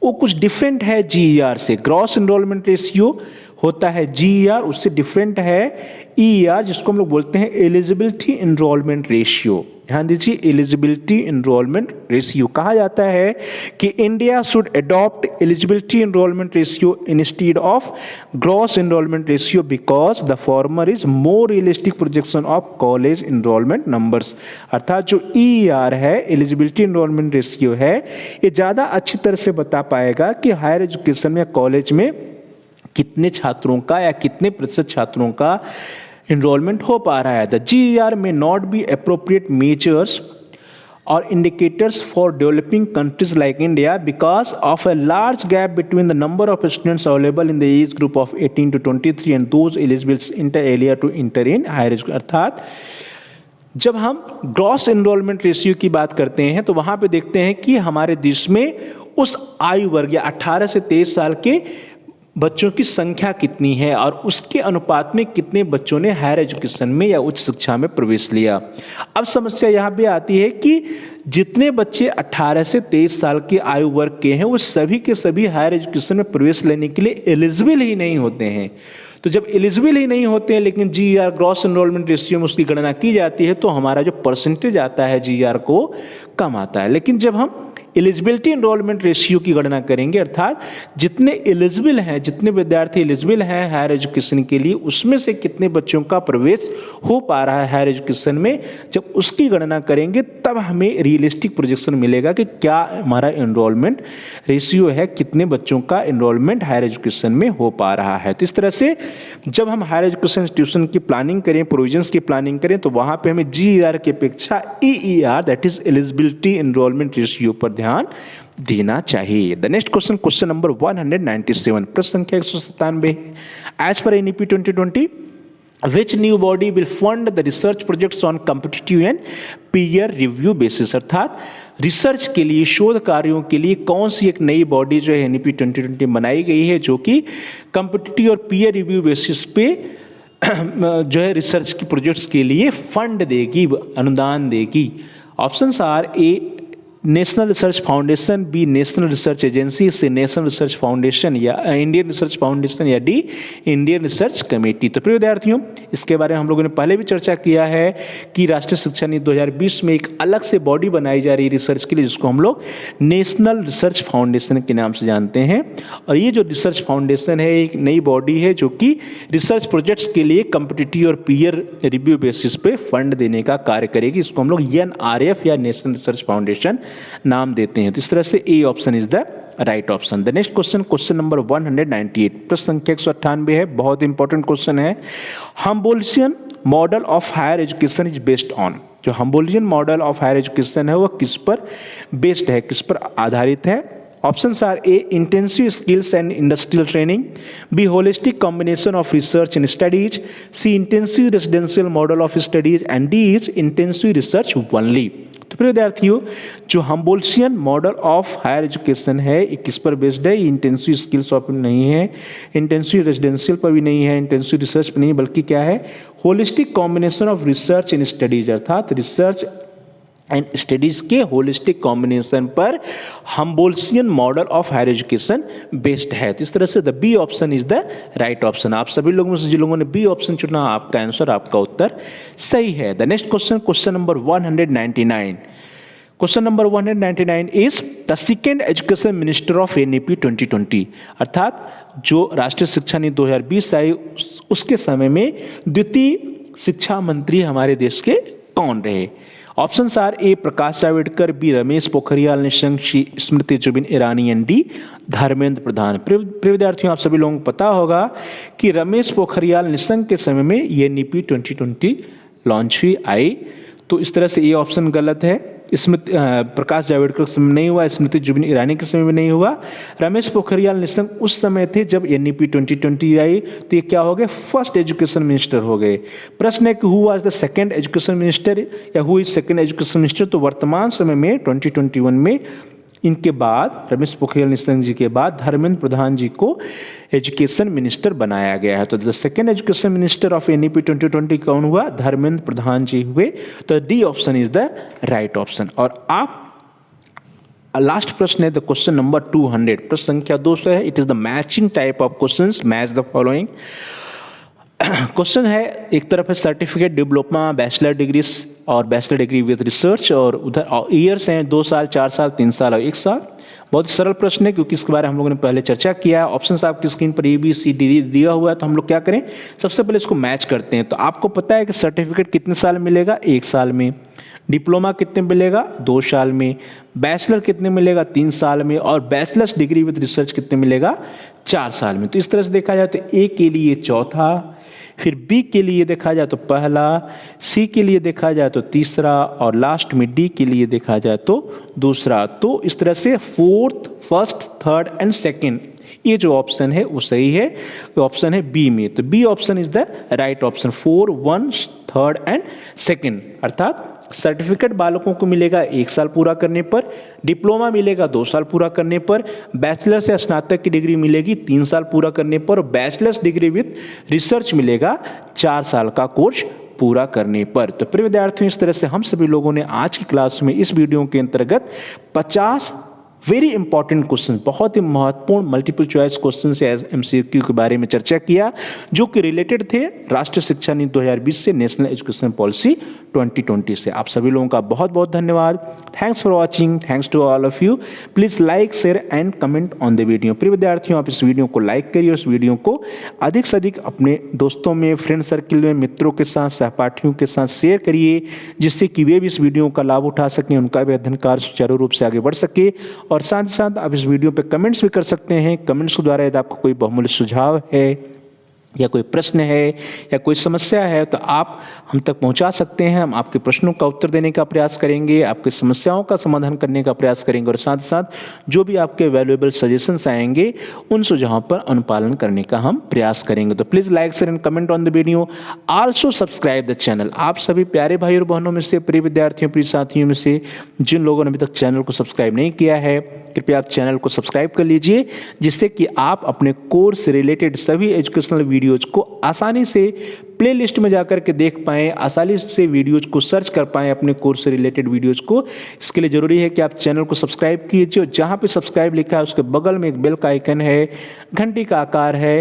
वो कुछ डिफरेंट है GER से। ग्रॉस एनरोलमेंट रेशियो होता है GER, उससे डिफरेंट है EER जिसको हम लोग बोलते हैं एलिजिबिलिटी इनरोलमेंट रेशियो। ध्यान दीजिए, एलिजिबिलिटी इनरोलमेंट रेशियो कहा जाता है कि India should adopt eligibility enrolment ratio instead of gross enrolment ratio because the former is more realistic projection of college enrolment numbers. अर्थात जो EER है, एलिजिबिलिटी इनरोलमेंट रेशियो है, ये ज़्यादा अच्छी तरह से बता पाएगा कि हायर एजुकेशन में कॉलेज में कितने छात्रों का या कितने प्रतिशत छात्रों का इनरोलमेंट हो पा रहा है। The GER may not be appropriate measures or indicators for developing countries like India because of a large gap between the number of students available in the age group of 18 to 23 and those eligible inter alia to enter in higher education। अर्थात जब हम gross enrolment ratio की बात करते हैं तो वहाँ पे देखते हैं कि हमारे देश में उस आयु वर्ग या 18 से 23 साल के बच्चों की संख्या कितनी है और उसके अनुपात में कितने बच्चों ने हायर एजुकेशन में या उच्च शिक्षा में प्रवेश लिया। अब समस्या यहाँ पे आती है कि जितने बच्चे 18 से 23 साल के आयु वर्ग के हैं वो सभी के सभी हायर एजुकेशन में प्रवेश लेने के लिए एलिजिबल ही नहीं होते हैं। तो जब एलिजिबल ही नहीं होते हैं लेकिन GER ग्रॉस एनरोलमेंट रेशियो में उसकी गणना की जाती है तो हमारा जो परसेंटेज आता है GER को कम आता है। लेकिन जब हम एलिजिबिलिटी इनरोलमेंट रेशियो की गणना करेंगे, अर्थात जितने एलिजिबल हैं, जितने विद्यार्थी एलिजिबल हैं हायर एजुकेशन के लिए, उसमें से कितने बच्चों का प्रवेश हो पा रहा है हायर एजुकेशन में, जब उसकी गणना करेंगे तब हमें रियलिस्टिक प्रोजेक्शन मिलेगा कि क्या हमारा इनरोलमेंट रेशियो है, कितने बच्चों का इनरोलमेंट हायर एजुकेशन में हो पा रहा है। तो इस तरह से जब हम हायर एजुकेशन इंस्टीट्यूशन की प्लानिंग करें, प्रोविजंस की प्लानिंग करें, तो वहाँ पर हमें GER की अपेक्षा EER that is eligibility enrolment ratio पर ध्यान देना चाहिए। द नेक्स्ट क्वेश्चन, क्वेश्चन नंबर 197, प्रश्न संख्या 197 है। As per NEP 2020 which new body will fund the research projects on competitive and peer review basis। अर्थात रिसर्च के लिए, शोध कार्यों के लिए कौन सी एक नई बॉडी जो है NEP 2020 बनाई गई है जो कि कम्पिटिटिव और पीयर रिव्यू बेसिस पे जो है रिसर्च की प्रोजेक्ट्स के लिए फंड देगी, अनुदान देगी। Options are A national research foundation, B national research agency, C national research foundation या इंडियन रिसर्च फाउंडेशन या डी इंडियन रिसर्च कमेटी। तो प्रिय विद्यार्थियों, इसके बारे में हम लोगों ने पहले भी चर्चा किया है कि राष्ट्रीय शिक्षा नीति 2020 में एक अलग से बॉडी बनाई जा रही है रिसर्च के लिए जिसको हम लोग नेशनल रिसर्च फाउंडेशन के नाम से जानते हैं। और ये जो रिसर्च फाउंडेशन है एक नई बॉडी है जो कि रिसर्च प्रोजेक्ट्स के लिए कम्पिटिटिव और पीयर रिव्यू बेसिस पे फंड देने का कार्य करेगी। इसको हम लोग NRF या नेशनल रिसर्च फाउंडेशन नाम देते हैं। तो इस तरह से A option is the right option. The next question, question number 198, प्रश्न संख्या 198 है, बहुत इंपॉर्टेंट क्वेश्चन है। Humboldtian model of higher education is based on. जो Humboldtian model of higher education है वो किस पर बेस्ड है, किस पर आधारित है? Options are A, intensive skills and industrial training, B, holistic combination of research and studies, C, intensive residential model of studies, and D is intensive research only। तो प्रिय विद्यार्थियों, जो Humboldtian model of higher education है ये किस पर based है? Intensive skills पर नहीं है, इंटेंसिव रेजिडेंशियल पर भी नहीं है, इंटेंसिव रिसर्च पर नहीं, बल्कि क्या है? Holistic combination of research and studies, अर्थात रिसर्च एंड स्टडीज के होलिस्टिक कॉम्बिनेशन पर Humboldtian model of higher education based है। तो इस तरह से the B option is the right option. आप सभी लोगों में से जिन लोगों ने बी ऑप्शन चुना, आपका आंसर, आपका उत्तर सही है। The next question, question number 199, question number 199 is the second education minister of NEP 2020। अर्थात जो राष्ट्रीय शिक्षा नीति 2020 आई उसके समय में द्वितीय शिक्षा मंत्री हमारे देश के कौन रहे? Options are A, Prakash Javadekar, B, Ramesh Pokhriyal Nishank, C, Smriti Zubin Irani, and D, Dharmendra Pradhan. प्रिय विद्यार्थियों, आप सभी लोगों को पता होगा कि रमेश पोखरियाल निशंक के समय में ये NEP 2020 लॉन्च हुई आई। तो इस तरह से ये ऑप्शन गलत है। स्मृति प्रकाश जावड़ेकर के समय नहीं हुआ, स्मृति जुबिन ईरानी के समय में नहीं हुआ, रमेश पोखरियाल निशंक उस समय थे जब NEP 2020 आई। तो ये क्या हो गए? फर्स्ट एजुकेशन मिनिस्टर हो गए। प्रश्न है कि who was the second education minister या who is second education minister? तो वर्तमान समय में 2021 में इनके बाद, रमेश पोखरियाल निशंक जी के बाद धर्मेंद्र प्रधान जी को एजुकेशन मिनिस्टर बनाया गया है। तो the second education minister of NEP 2020 कौन हुआ? धर्मेंद्र प्रधान जी हुए। तो D option is the right option. और आप लास्ट प्रश्न है द क्वेश्चन नंबर 200, प्रश्न संख्या 200 है। It is the matching type of questions, match the following. Question है, एक तरफ है सर्टिफिकेट, डिप्लोमा, बैचलर डिग्रीज और बैचलर डिग्री विद रिसर्च, और उधर ईयर्स हैं 2 साल, 4 साल, 3 साल और 1 साल। बहुत सरल प्रश्न है क्योंकि इसके बारे में हम लोगों ने पहले चर्चा किया है। ऑप्शंस आपकी स्क्रीन पर ABCD दिया हुआ है, तो हम लोग क्या करें, सबसे पहले इसको मैच करते हैं। तो आपको पता है कि सर्टिफिकेट कितने साल मिलेगा, 1 साल में। डिप्लोमा कितने मिलेगा, 2 साल में। बैचलर कितने मिलेगा, 3 साल में। और बैचलर्स डिग्री विद रिसर्च कितने मिलेगा, 4 साल में। तो इस तरह से देखा जाए तो ए के लिए चौथा, फिर बी के लिए देखा जाए तो पहला, सी के लिए देखा जाए तो तीसरा, और लास्ट में डी के लिए देखा जाए तो दूसरा। तो इस तरह से fourth, first, third and second, ये जो ऑप्शन है वो सही है, वो ऑप्शन है बी में। तो B option is the right option, 4, 1, third and second. अर्थात सर्टिफिकेट बालकों को मिलेगा 1 साल पूरा करने पर, डिप्लोमा मिलेगा 2 साल पूरा करने पर, बैचलर से स्नातक की डिग्री मिलेगी 3 साल पूरा करने पर, और बैचलर्स डिग्री विद रिसर्च मिलेगा 4 साल का कोर्स पूरा करने पर। तो प्रिय विद्यार्थियों, इस तरह से हम सभी लोगों ने आज की क्लास में इस वीडियो के अंतर्गत 50 वेरी इंपॉर्टेंट क्वेश्चन, बहुत ही महत्वपूर्ण मल्टीपल चॉइस क्वेश्चन से MCQ के बारे में चर्चा किया, जो कि रिलेटेड थे राष्ट्रीय शिक्षा नीति 2020 से, नेशनल एजुकेशन पॉलिसी 2020 से। आप सभी लोगों का बहुत बहुत धन्यवाद। Thanks for watching, thanks to all of you. Please like, share and comment on the video. प्रिय विद्यार्थियों, आप इस वीडियो को लाइक करिए, उस वीडियो को अधिक से अधिक अपने दोस्तों में, फ्रेंड सर्किल में, मित्रों के साथ, सहपाठियों के साथ शेयर करिए, जिससे कि वे भी इस वीडियो का लाभ उठा सकें, उनका भी अध्ययन कार्य सुचारू रूप से आगे बढ़ सके। और साथ ही साथ आप इस वीडियो पे कमेंट्स भी कर सकते हैं। कमेंट्स के द्वारा यदि आपका कोई बहुमूल्य सुझाव है या कोई प्रश्न है या कोई समस्या है तो आप हम तक पहुंचा सकते हैं। हम आपके प्रश्नों का उत्तर देने का प्रयास करेंगे, आपकी समस्याओं का समाधान करने का प्रयास करेंगे, और साथ ही साथ जो भी आपके वैल्यूएबल सजेशंस आएंगे उन सुझावों पर अनुपालन करने का हम प्रयास करेंगे। तो please like, share and comment on the video. Also subscribe the channel. आप सभी प्यारे भाई और बहनों में से, प्रिय विद्यार्थियों, प्रिय साथियों में से जिन लोगों ने अभी तक चैनल को सब्सक्राइब नहीं किया है, कृपया आप चैनल को सब्सक्राइब कर लीजिए, जिससे कि आप अपने कोर्स से रिलेटेड सभी एजुकेशनल वीडियोज को आसानी से प्लेलिस्ट में जाकर के देख पाएं, आसानी से वीडियोज को सर्च कर पाएं अपने कोर्स से रिलेटेड वीडियोज को। इसके लिए जरूरी है कि आप चैनल को सब्सक्राइब कीजिए, और जहां पे सब्सक्राइब लिखा है उसके बगल में एक बेल का आइकन है, घंटी का आकार है,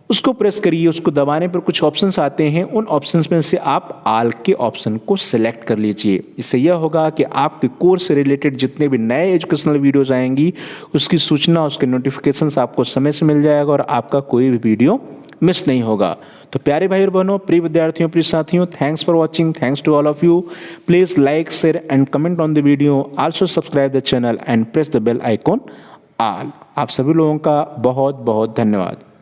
उसको प्रेस करिए। उसको दबाने पर कुछ ऑप्शंस आते हैं, उन ऑप्शंस में से आप ऑल के ऑप्शन को सिलेक्ट कर लीजिए। इससे यह होगा कि आपके कोर्स से रिलेटेड जितने भी नए एजुकेशनल वीडियोस आएंगी उसकी सूचना, उसके नोटिफिकेशंस आपको समय से मिल जाएगा, और आपका कोई भी वीडियो मिस नहीं होगा। तो प्यारे भाई और बहनों, प्रिय विद्यार्थियों, प्रिय साथियों, thanks for watching, thanks to all of you. Please like, share and comment on the video. Also subscribe the channel and press the bell icon all. आप सभी लोगों का बहुत बहुत धन्यवाद।